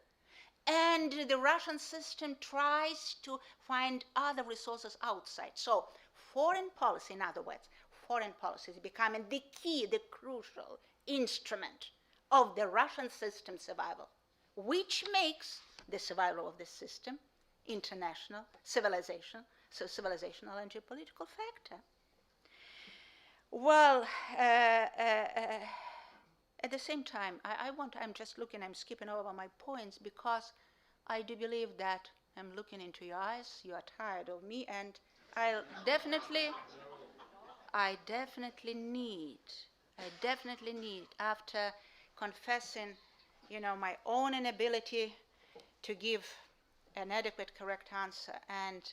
And the Russian system tries to find other resources outside. So foreign policy, in other words, foreign policy is becoming the key, the crucial instrument of the Russian system survival, which makes the survival of the system international, civilizational and geopolitical factor. Well, at the same time, I'm just looking, I'm skipping over my points because I do believe that I'm looking into your eyes, you are tired of me, and I definitely need, after confessing, my own inability to give an adequate, correct answer and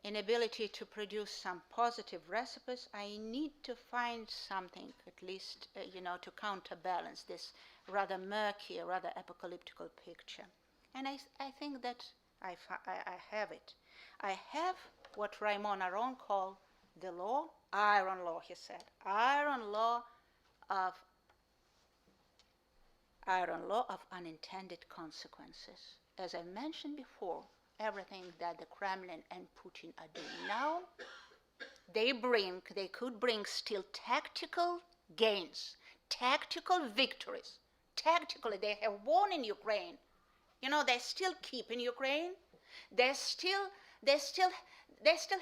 inability to produce some positive recipes, I need to find something, at least, to counterbalance this rather murky, rather apocalyptic picture. And I think that I have it. I have what Raymond Aron called the law, iron law, he said, iron law of unintended consequences. As I mentioned before, everything that the Kremlin and Putin are doing now, they could bring still tactical gains, tactical victories. Tactically, they have won in Ukraine. They still keep in Ukraine. They still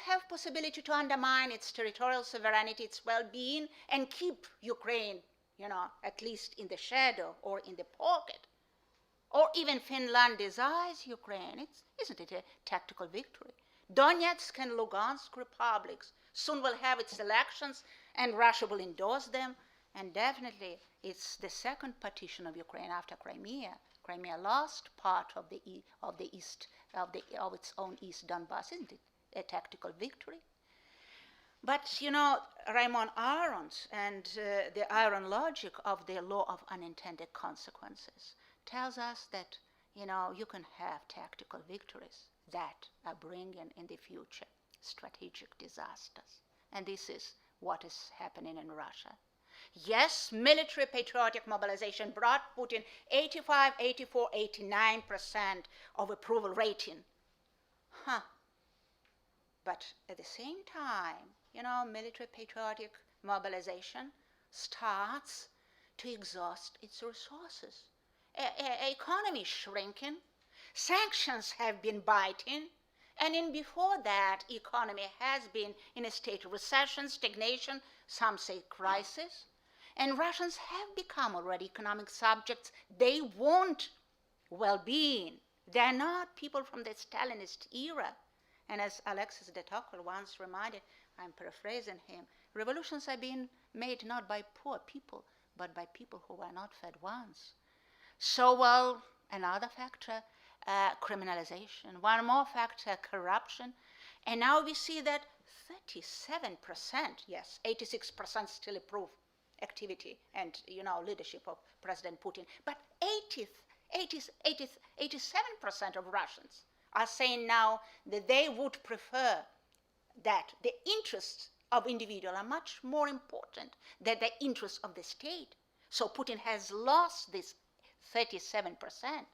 have possibility to undermine its territorial sovereignty, its well-being, and keep Ukraine, at least in the shadow or in the pocket. Or even Finland desires Ukraine. Isn't it a tactical victory? Donetsk and Lugansk republics soon will have its elections, and Russia will endorse them. And definitely, it's the second partition of Ukraine after Crimea. Crimea lost part of its own East Donbass. Isn't it a tactical victory? But Raymond Aron's and the iron logic of the law of unintended consequences tells us that, you can have tactical victories that are bringing in the future strategic disasters. And this is what is happening in Russia. Yes, military patriotic mobilization brought Putin 85, 84, 89% of approval rating. But at the same time, military patriotic mobilization starts to exhaust its resources. Economy shrinking, sanctions have been biting, and before that, economy has been in a state of recession, stagnation, some say crisis, and Russians have become already economic subjects. They want well-being. They're not people from the Stalinist era. And as Alexis de Tocqueville once reminded, I'm paraphrasing him, revolutions are being made not by poor people, but by people who were not fed once. So, well, another factor, criminalization. One more factor, corruption. And now we see that 37%, yes, 86% still approve activity and, leadership of President Putin. But 87% of Russians are saying now that they would prefer that the interests of individuals are much more important than the interests of the state. So Putin has lost this 37%.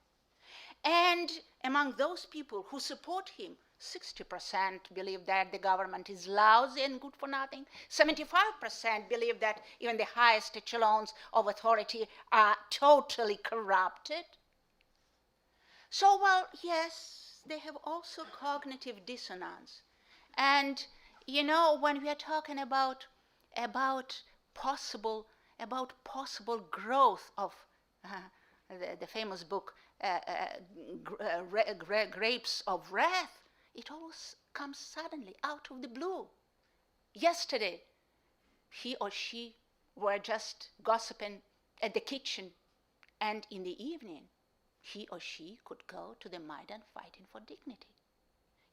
And among those people who support him, 60% believe that the government is lousy and good for nothing. 75% believe that even the highest echelons of authority are totally corrupted. So, well, yes, they have also cognitive dissonance. And, when we are talking about about possible growth of the famous book Grapes of Wrath. It always comes suddenly out of the blue. Yesterday, he or she were just gossiping at the kitchen, and in the evening, he or she could go to the Maidan fighting for dignity.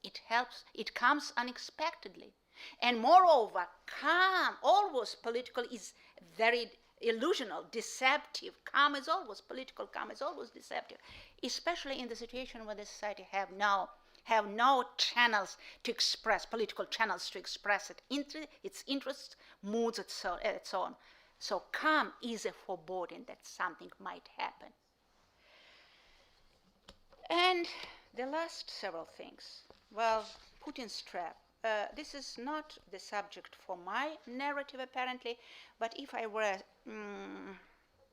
It helps, it comes unexpectedly. And moreover, calm, always political, is very illusional, deceptive. Calm is always political, calm is always deceptive, especially in the situation where the society have no channels to express, political channels to express its interests, moods, and so on. So calm is a foreboding that something might happen. And the last several things. Well, Putin's trap. This is not the subject for my narrative, apparently, but if I were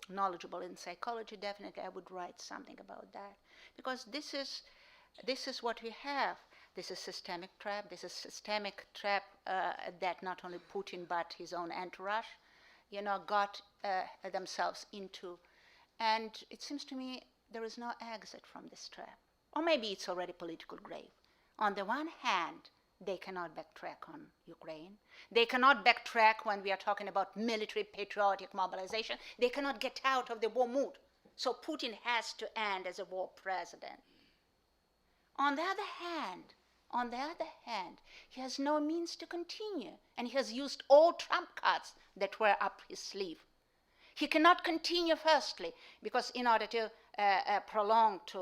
knowledgeable in psychology, definitely I would write something about that. Because this is what we have. This is systemic trap. This is systemic trap that not only Putin but his own entourage, got themselves into. And it seems to me there is no exit from this trap. Or maybe it's already political grave. On the one hand, they cannot backtrack on Ukraine. They cannot backtrack when we are talking about military patriotic mobilization. They cannot get out of the war mood. So Putin has to end as a war president. On the other hand, he has no means to continue, and he has used all trump cards that were up his sleeve. He cannot continue, firstly, because in order to prolong, to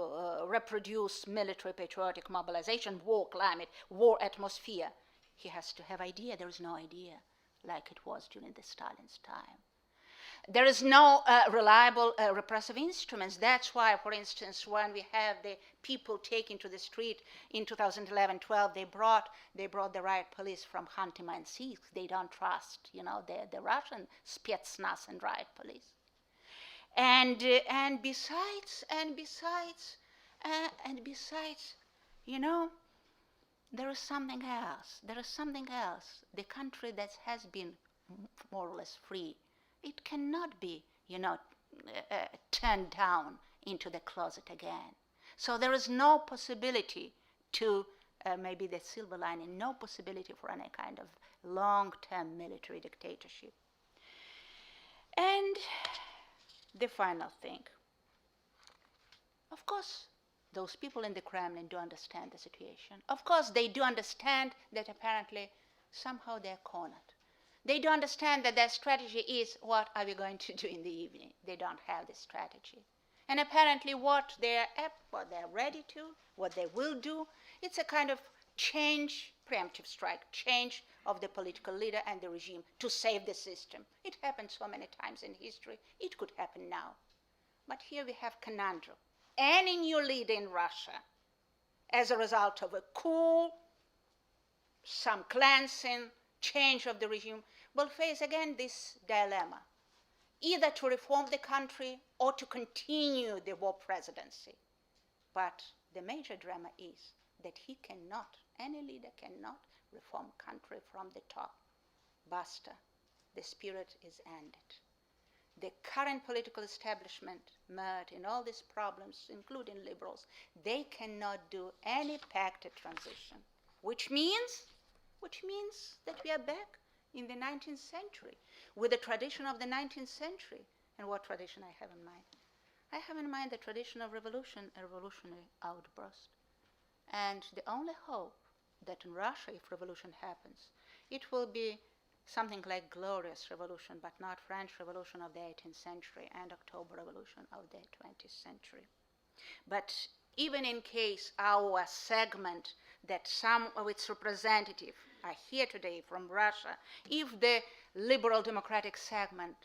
reproduce military patriotic mobilization, war climate, war atmosphere, he has to have idea. There is no idea like it was during the Stalin's time. There is no reliable repressive instruments. That's why, for instance, when we have the people taken to the street in 2011-12, they brought the riot police from Khanty-Mansi. They don't trust, the Russian Spetsnaz and riot police. And besides, there is something else. There is something else. The country that has been more or less free, it cannot be, turned down into the closet again. So there is no possibility to, maybe the silver lining, no possibility for any kind of long-term military dictatorship. And the final thing. Of course, those people in the Kremlin do understand the situation. Of course, they do understand that apparently somehow they're cornered. They do understand that their strategy is, what are we going to do in the evening? They don't have this strategy. And apparently what they're ready to, what they will do, it's a kind of change, preemptive strike, change of the political leader and the regime to save the system. It happened so many times in history. It could happen now. But here we have conundrum. Any new leader in Russia, as a result of a coup, some cleansing, change of the regime, will face again this dilemma, either to reform the country or to continue the war presidency. But the major drama is that any leader cannot reform country from the top. Basta. The spirit is ended. The current political establishment, mired in all these problems, including liberals, they cannot do any pacted transition, which means that we are back in the 19th century, with the tradition of the 19th century. And what tradition I have in mind? I have in mind the tradition of revolution, a revolutionary outburst. And the only hope that in Russia, if revolution happens, it will be something like glorious revolution, but not French Revolution of the 18th century and October Revolution of the 20th century. But even in case our segment, that some of its representatives are here today from Russia, if the liberal democratic segment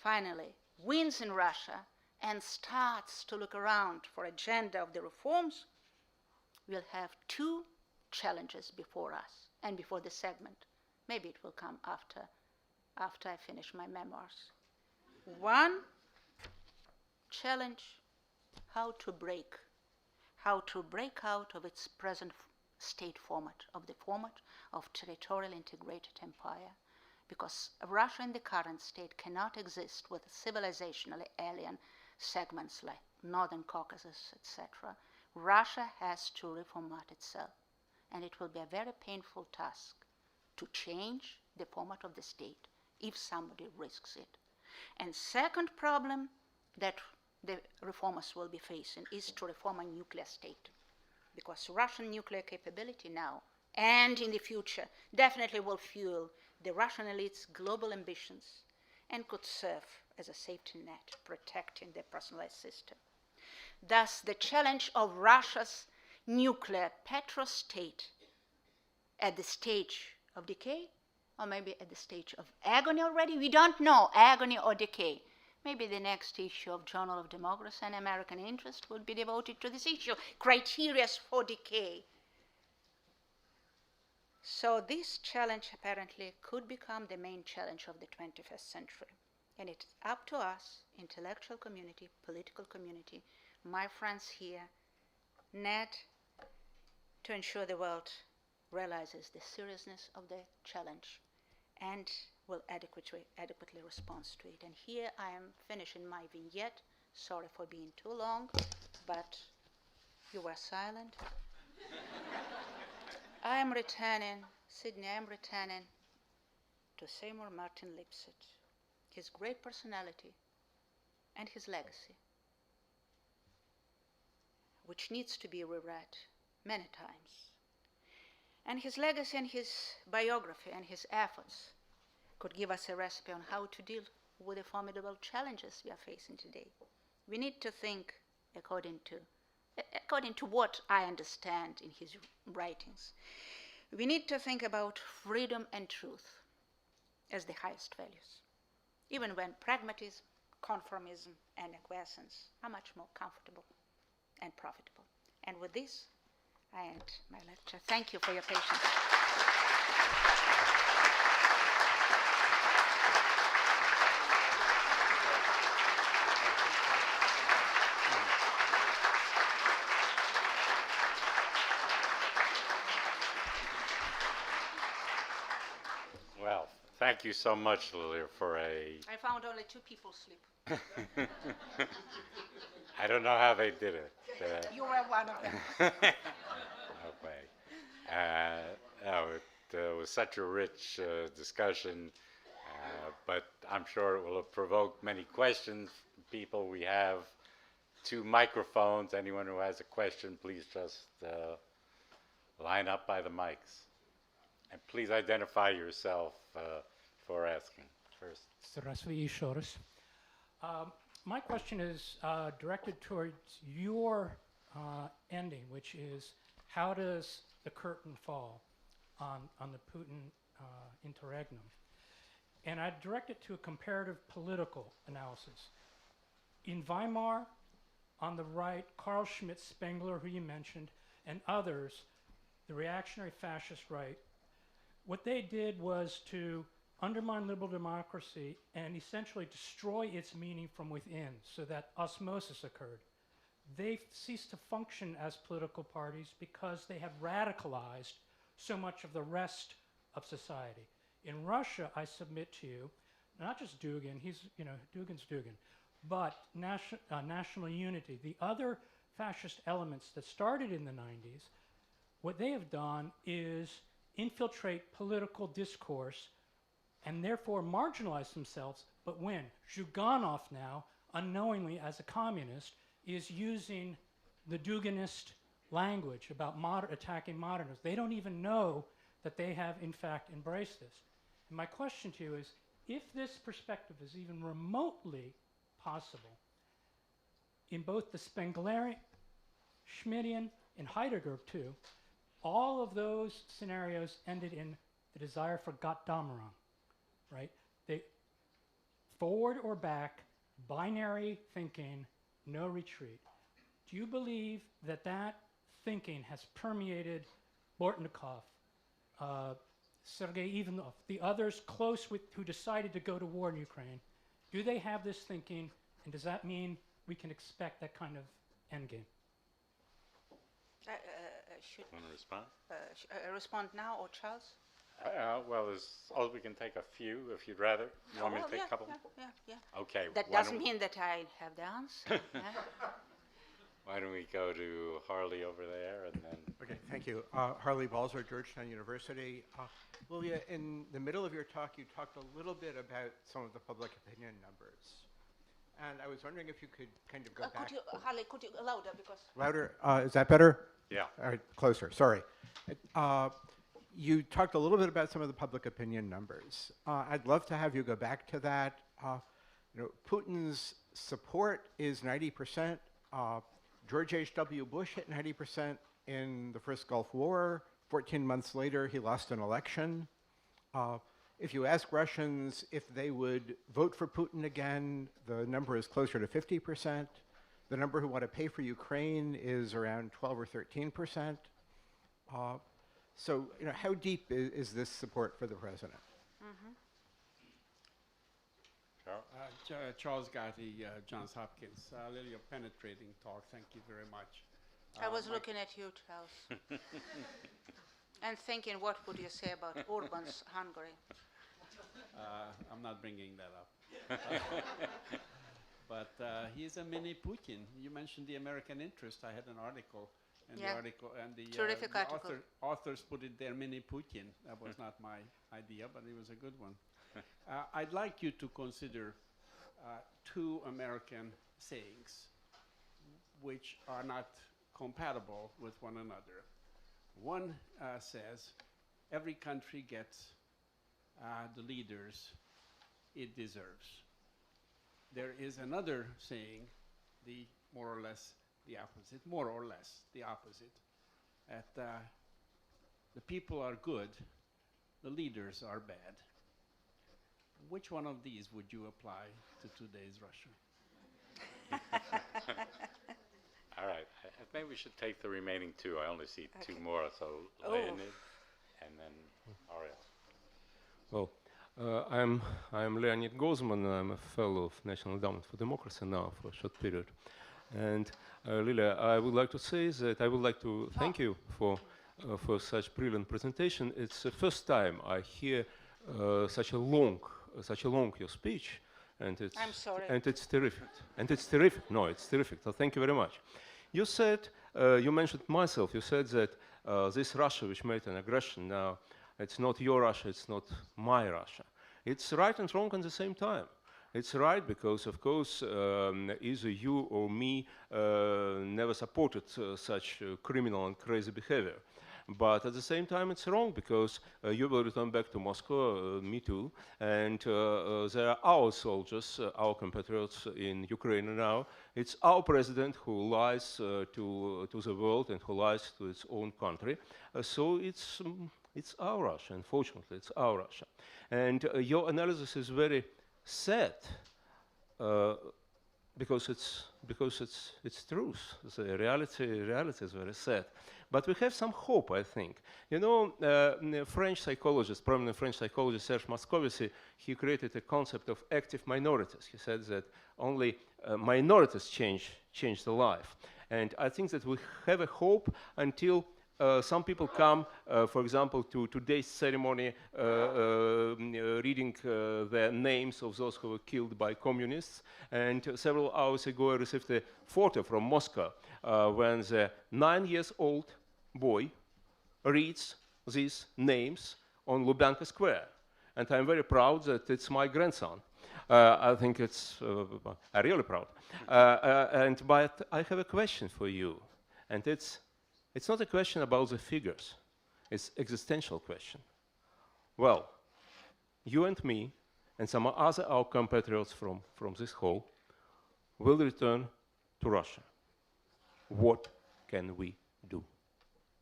finally wins in Russia and starts to look around for agenda of the reforms, we'll have two challenges before us and before the segment. Maybe it will come after I finish my memoirs. One challenge, how to break out of its present state format, of the format of territorial integrated empire, because Russia in the current state cannot exist with civilizationally alien segments like Northern Caucasus, etc. Russia has to reformat itself, and it will be a very painful task to change the format of the state if somebody risks it. And second problem that the reformers will be facing is to reform a nuclear state, because Russian nuclear capability now and in the future definitely will fuel the Russian elite's global ambitions and could serve as a safety net protecting their personalized system. Thus, the challenge of Russia's nuclear petrostate at the stage of decay, or maybe at the stage of agony already, we don't know, agony or decay. Maybe the next issue of Journal of Democracy and American Interest would be devoted to this issue, criteria for decay. So this challenge apparently could become the main challenge of the 21st century. And it's up to us, intellectual community, political community, my friends here, Ned, to ensure the world realizes the seriousness of the challenge and will adequately respond to it. And here I am finishing my vignette. Sorry for being too long, but you were silent. I am returning, Sydney, I am returning to Seymour Martin Lipset, his great personality and his legacy, which needs to be reread many times. And his legacy and his biography and his efforts could give us a recipe on how to deal with the formidable challenges we are facing today. We need to think according to what I understand in his writings. We need to think about freedom and truth as the highest values, even when pragmatism, conformism, and acquiescence are much more comfortable and profitable. And with this, I end my lecture. Thank you for your patience.
Well, thank you so much, Lilia, for a...
I found only 2 people sleep.
I don't know how they did it.
You were one of them.
Okay. No, it was such a rich discussion, but I'm sure it will have provoked many questions from people. We have 2 microphones. Anyone who has a question, please just line up by the mics. And please identify yourself for asking first.
Здравствуй еще раз. My question is directed towards your ending, which is how does the curtain fall on the Putin interregnum? And I direct it to a comparative political analysis. In Weimar, on the right, Carl Schmidt-Spengler, who you mentioned, and others, the reactionary fascist right, what they did was to undermine liberal democracy and essentially destroy its meaning from within so that osmosis occurred. They ceased to function as political parties because they have radicalized so much of the rest of society. In Russia, I submit to you, not just Dugin, Dugin's Dugin, but national unity. The other fascist elements that started in the 90s, what they have done is infiltrate political discourse and therefore marginalize themselves. But when Zhuganov now, unknowingly as a communist, is using the Duginist language about attacking modernism, they don't even know that they have in fact embraced this. And my question to you is, if this perspective is even remotely possible, in both the Spenglerian, Schmittian, and Heidegger too, all of those scenarios ended in the desire for Gottdammerung, right? They forward or back, binary thinking, no retreat. Do you believe that that thinking has permeated Bortnikov, Sergei Ivanov, the others close with who decided to go to war in Ukraine? Do they have this thinking, and does that mean we can expect that kind of endgame?
Should
Want to respond?
I respond now or Charles?
Well, we can take a few if you'd rather. You want me to take a couple?
Yeah.
Okay.
That
why
doesn't
don't-
mean that I have the answer. Yeah.
Why don't we go to Harley over there and then.
Okay, thank you. Harley Balzer, Georgetown University. Lilia, in the middle of your talk, you talked a little bit about some of the public opinion numbers. And I was wondering if you could kind of go back.
Harley, could you louder because
Louder, is that better?
Yeah.
All right, closer, sorry. You talked a little bit about some of the public opinion numbers. I'd love to have you go back to that. Putin's support is 90%. George H.W. Bush hit 90% in the first Gulf War. 14 months later, he lost an election. If you ask Russians if they would vote for Putin again, the number is closer to 50%. The number who want to pay for Ukraine is around 12 or 13%. So, how deep is this support for the president?
Charles Gotti, Johns Hopkins. Lilia, penetrating talk. Thank you very much.
I was looking at you, Charles, and thinking, what would you say about Orban's Hungary?
I'm not bringing that up. But he's a mini Putin. You mentioned the American interest. I had an article, and
Yeah.
the article and the,
Terrific
the
article.
authors put it there, mini Putin. That was not my idea, but it was a good one. I'd like you to consider two American sayings which are not compatible with one another. One says, every country gets the leaders it deserves. There is another saying, more or less the opposite, that the people are good, the leaders are bad. Which one of these would you apply to today's Russia?
All right. Maybe we should take the remaining two. I only see two more. So
Oh.
Leonid and then Ariel.
Well, I'm Leonid Gozman. I'm a fellow of National Endowment for Democracy now for a short period. And Lilia, I would like to say that I would like to thank you for such brilliant presentation. It's the first time I hear such a long your speech, and it's
I'm sorry.
and it's terrific. And it's terrific. No, it's terrific. So thank you very much. You said you mentioned myself. You said that this Russia which made an aggression now, it's not your Russia. It's not my Russia. It's right and wrong at the same time. It's right because, of course, either you or me never supported such criminal and crazy behavior. But at the same time, it's wrong because you will return back to Moscow, me too, and there are our soldiers, our compatriots in Ukraine now. It's our president who lies to the world and who lies to its own country. So it's our Russia, unfortunately, it's our Russia. And your analysis is very sad because it's truth. The reality is very sad. But we have some hope, I think. You know, French psychologist, prominent French psychologist Serge Moscovici, he created a concept of active minorities. He said that only minorities change the life. And I think that we have a hope until some people come, for example, to today's ceremony, reading the names of those who were killed by communists. And several hours ago, I received a photo from Moscow when the 9-year-old boy reads these names on Lubyanka Square. And I'm very proud that it's my grandson. I think I'm really proud. But I have a question for you. And it's not a question about the figures. It's existential question. Well, you and me and some other our compatriots from this hall will return to Russia. What can we do?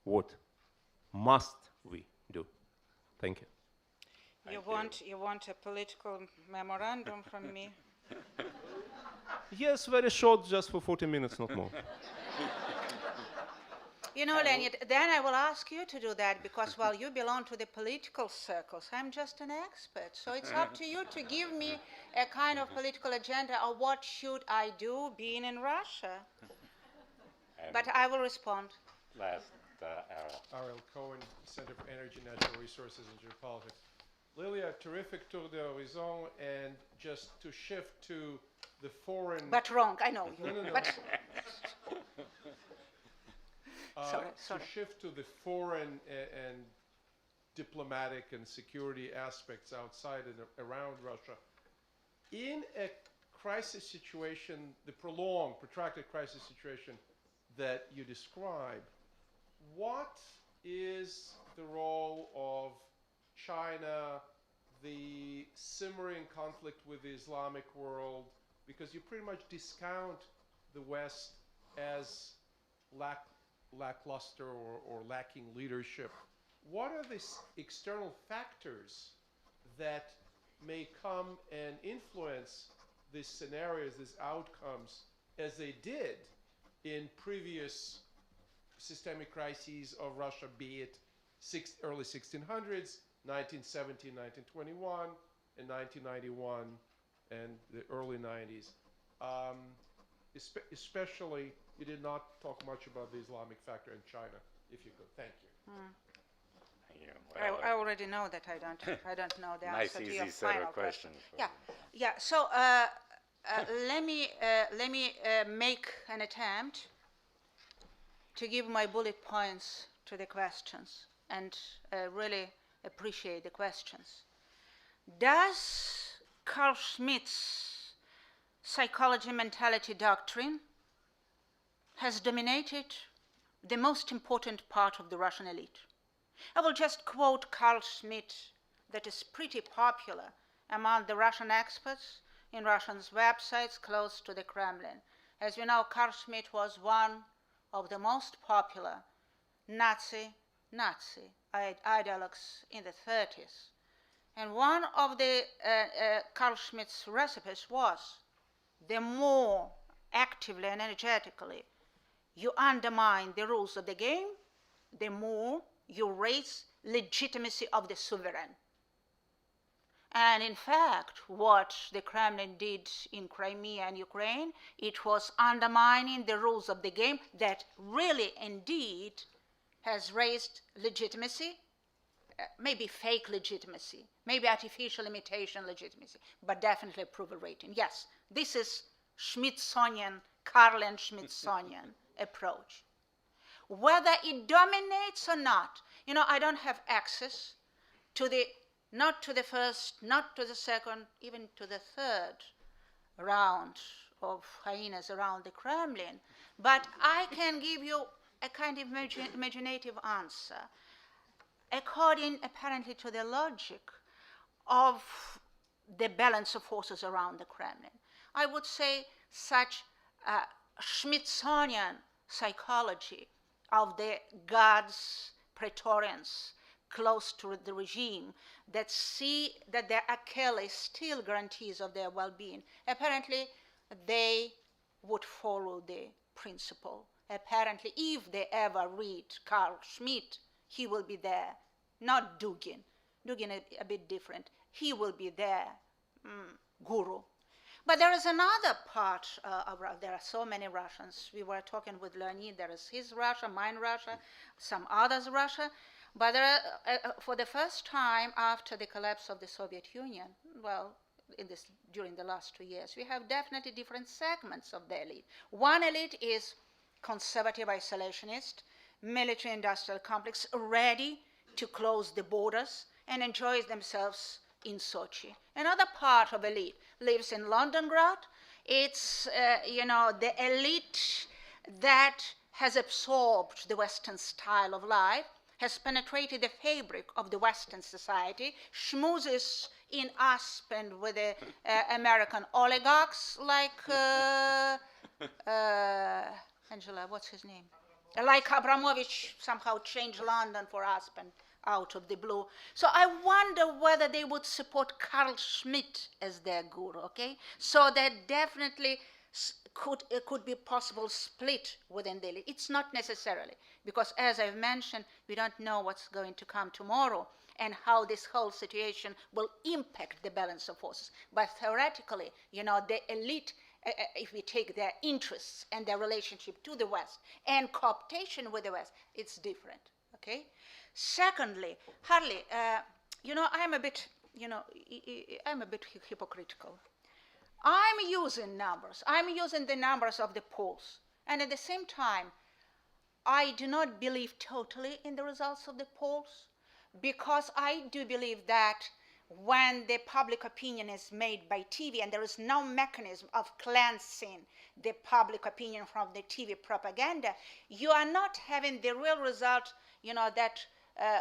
What must we do? Thank you.
You want a political memorandum from me?
Yes, very short, just for 40 minutes, not more.
You know, Leonid, then I will ask you to do that because, well, you belong to the political circles. I'm just an expert. So it's up to you to give me a kind of political agenda of what should I do being in Russia.
And
But I will respond.
era.
R.L. Cohen, Center for Energy, Natural Resources, and Geopolitics. Lilia, terrific tour d'horizon, and just to shift to the foreign...
But wrong, I know.
No, no, no.
But sorry.
To shift to the foreign and diplomatic and security aspects outside and around Russia, in a crisis situation, the prolonged, protracted crisis situation that you describe, what is the role of China, the simmering conflict with the Islamic world, because you pretty much discount the West as lackluster or lacking leadership. What are the external factors that may come and influence these scenarios, these outcomes, as they did in previous systemic crises of Russia, be it early 1600s, 1917, 1921, and 1991, and the early 90s. Especially, you did not talk much about the Islamic factor in China, if you could. Thank you.
Yeah,
I already know that I don't know the
nice,
answer to your
easy set
final
of questions.
Yeah. So let me make an attempt to give my bullet points to the questions and really appreciate the questions. Does Carl Schmitt's psychology mentality doctrine has dominated the most important part of the Russian elite? I will just quote Carl Schmitt, that is pretty popular among the Russian experts in Russian websites close to the Kremlin. As we know, Carl Schmitt was one of the most popular Nazi ideologues in the 30s. And one of the Carl Schmitt's recipes was, the more actively and energetically you undermine the rules of the game, the more you raise legitimacy of the sovereign. And in fact, what the Kremlin did in Crimea and Ukraine, it was undermining the rules of the game that really indeed has raised legitimacy, maybe fake legitimacy, maybe artificial imitation legitimacy, but definitely approval rating. Yes, this is Schmidtsonian, Karl and Schmidtsonian approach. Whether it dominates or not, I don't have access to not to the first, not to the second, even to the third round of hyenas around the Kremlin, but I can give you a kind of imaginative answer, according apparently to the logic of the balance of forces around the Kremlin. I would say such Schmidtsonian psychology of the guards, praetorians, close to the regime, that see that their Achilles still guarantees of their well-being. Apparently, they would follow the principle. Apparently, if they ever read Carl Schmitt, he will be there, not Dugin. Dugin is a bit different. He will be their guru. But there is another part of Russia. There are so many Russians. We were talking with Leonid. There is his Russia, mine Russia, some others Russia. But there are, for the first time after the collapse of the Soviet Union, during the last 2 years, we have definitely different segments of the elite. One elite is conservative isolationist, military-industrial complex, ready to close the borders and enjoy themselves in Sochi. Another part of elite lives in Londongrad. It's, the elite that has absorbed the Western style of life, has penetrated the fabric of the Western society, schmoozes in Aspen with the American oligarchs like, Angela, what's his name? Like Abramovich somehow changed London for Aspen out of the blue. So I wonder whether they would support Carl Schmitt as their guru, okay? So there definitely could be possible split within the elite. It's not necessarily, because as I've mentioned, we don't know what's going to come tomorrow and how this whole situation will impact the balance of forces. But theoretically, the elite if we take their interests and their relationship to the West and cooptation with the West, it's different, okay? Secondly, Harley, I'm a bit, I'm a bit hypocritical. I'm using numbers. I'm using the numbers of the polls. And at the same time, I do not believe totally in the results of the polls, because I do believe that when the public opinion is made by TV and there is no mechanism of cleansing the public opinion from the TV propaganda, you are not having the real result, that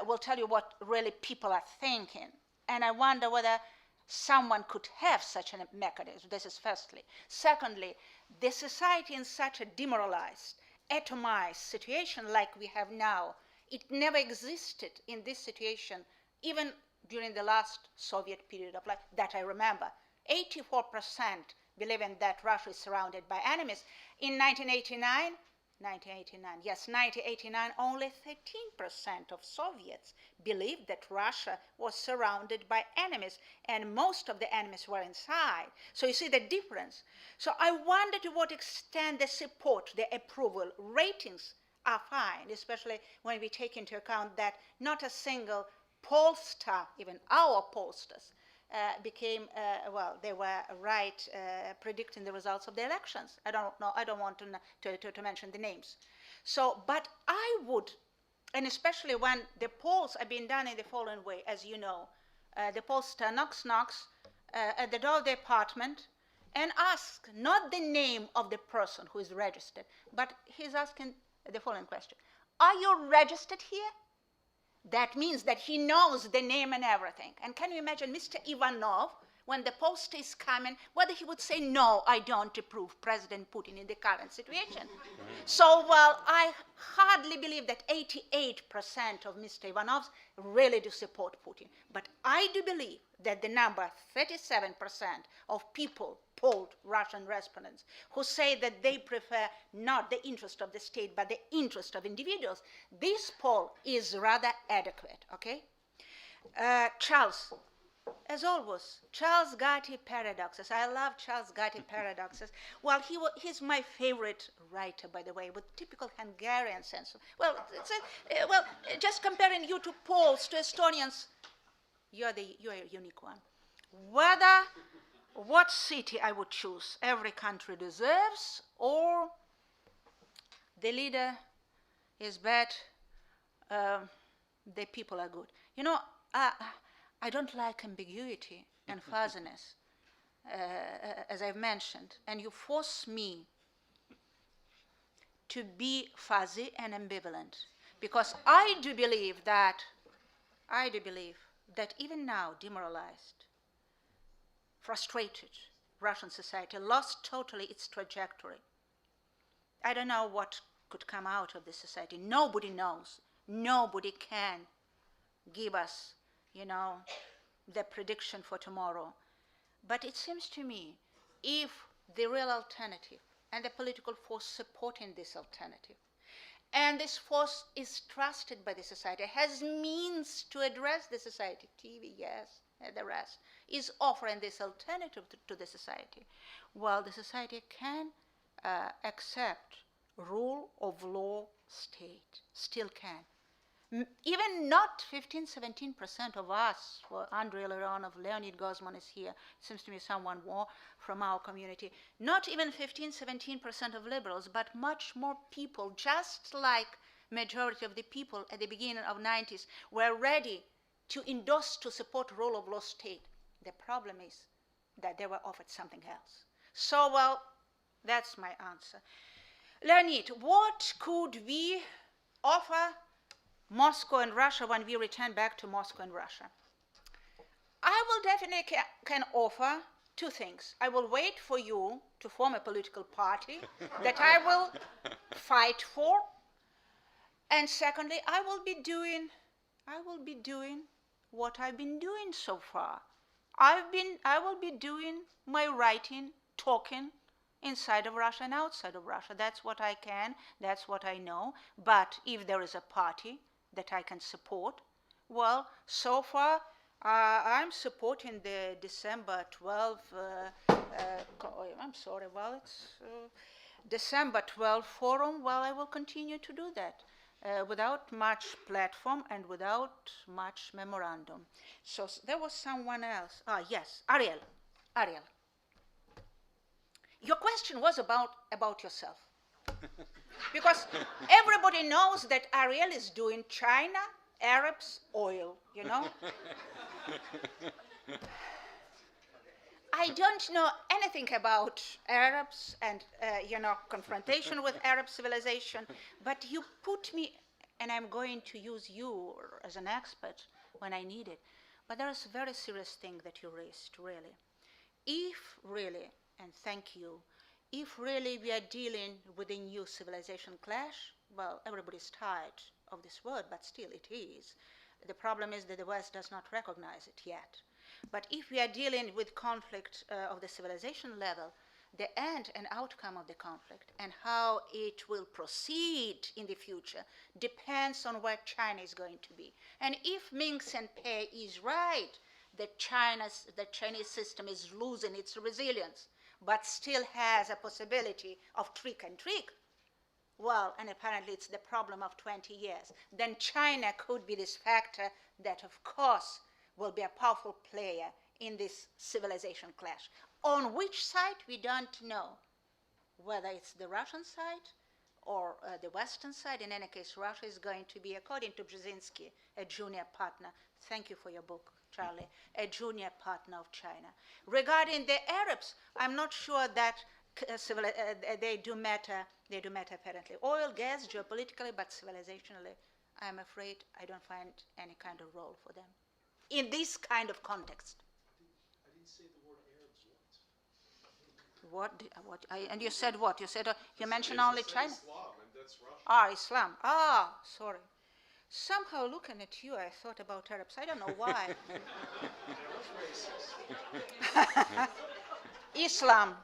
will tell you what really people are thinking. And I wonder whether someone could have such a mechanism. This is firstly. Secondly, the society in such a demoralized, atomized situation like we have now, it never existed in this situation, even during the last Soviet period of life that I remember. 84% believing that Russia is surrounded by enemies. In 1989, only 13% of Soviets believed that Russia was surrounded by enemies, and most of the enemies were inside. So you see the difference. So I wonder to what extent the support, the approval ratings are fine, especially when we take into account that not a single pollster, even our pollsters, became, they were right predicting the results of the elections. I don't know, I don't want to mention the names. So, but I would, and especially when the polls are being done in the following way, as you know, the pollster knocks at the door of the apartment and asks not the name of the person who is registered, but he's asking the following question: are you registered here? That means that he knows the name and everything. And can you imagine Mr. Ivanov, when the post is coming, whether he would say, no, I don't approve President Putin in the current situation? So, well, I hardly believe that 88% of Mr. Ivanovs really do support Putin. But I do believe that the number 37% of people, polled Russian respondents, who say that they prefer not the interest of the state, but the interest of individuals, this poll is rather adequate, okay? Charles, as always, Charles Gatti paradoxes. I love Charles Gatti paradoxes. Well, he's my favorite writer, by the way, with typical Hungarian sense. Just comparing you to Poles, to Estonians, you're a unique one. What city I would choose? Every country deserves, or the leader is bad, the people are good. I don't like ambiguity and fuzziness, as I've mentioned, and you force me to be fuzzy and ambivalent, because I do believe that even now, demoralized, frustrated Russian society lost totally its trajectory. I don't know what could come out of this society. Nobody knows. Nobody can give us, the prediction for tomorrow. But it seems to me, if the real alternative and the political force supporting this alternative, and this force is trusted by the society, has means to address the society, TV, yes, and the rest, is offering this alternative to the society, well, the society can accept rule of law state, still can. Even not 15-17% of us, Andrei Leonov, Leonid Gozman is here, seems to me someone more from our community, not even 15-17% of liberals, but much more people, just like majority of the people at the beginning of 90s were ready to endorse, to support rule of law state. The problem is that they were offered something else. So, well, that's my answer. Leonid, what could we offer Moscow and Russia when we return back to Moscow and Russia? I will definitely can offer two things. I will wait for you to form a political party that I will fight for. And secondly, I will be doing what I've been doing so far. I will be doing my writing, talking inside of Russia and outside of Russia. That's what I can, that's what I know. But if there is a party that I can support, well, so far I'm supporting the December 12 I'm sorry, well, it's December 12 forum. Well, I will continue to do that without much platform and without much memorandum. So there was someone else. Ah, yes, Ariel. Ariel. Your question was about yourself. Because everybody knows that Ariel is doing China, Arabs, oil, you know? I don't know anything about Arabs and, confrontation with Arab civilization, but you put me, and I'm going to use you as an expert when I need it. But there is a very serious thing that you raised, really. If really, and thank you, if really we are dealing with a new civilization clash, well, everybody's tired of this word, but still it is. The problem is that the West does not recognize it yet. But if we are dealing with conflict of the civilization level, the end and outcome of the conflict and how it will proceed in the future depends on where China is going to be. And if Ming Senpei is right, the Chinese system is losing its resilience, but still has a possibility of trick and trick, well, and apparently it's the problem of 20 years, then China could be this factor that, of course, will be a powerful player in this civilization clash. On which side, we don't know. Whether it's the Russian side or the Western side. In any case, Russia is going to be, according to Brzezinski, a junior partner. Thank you for your book, Charlie. A junior partner of China. Regarding the Arabs, I'm not sure that they do matter. They do matter apparently. Oil, gas, geopolitically, but civilizationally, I'm afraid I don't find any kind of role for them in this kind of context.
I didn't say the word Arabs once.
And you said what? You said you mentioned only China.
Islam, and that's Russia.
Ah, Islam. Ah, sorry. Somehow looking at you, I thought about Arabs. I don't know why. Islam.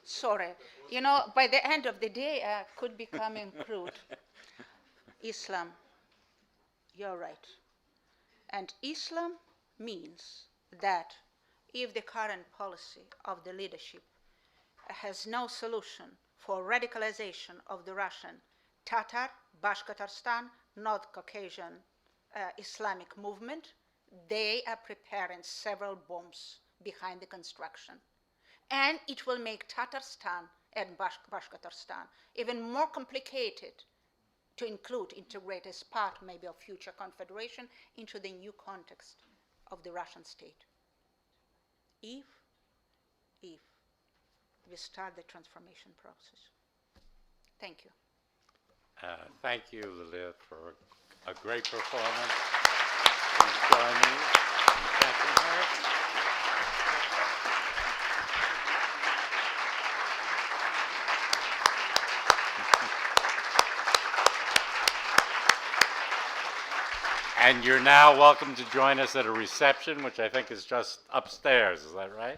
Sorry. You know, by the end of the day, I could be becoming crude. Islam. You're right. And Islam means that if the current policy of the leadership has no solution for radicalization of the Russian Tatar, Bashkortostan, North Caucasian Islamic movement, they are preparing several bombs behind the construction. And it will make Tatarstan and Bashkortostan even more complicated to integrate as part maybe of future confederation into the new context of the Russian state. If we start the transformation process. Thank you.
Thank you, Lilia, for a great performance. Please join me in thanking her. And you're now welcome to join us at a reception, which I think is just upstairs. Is that right?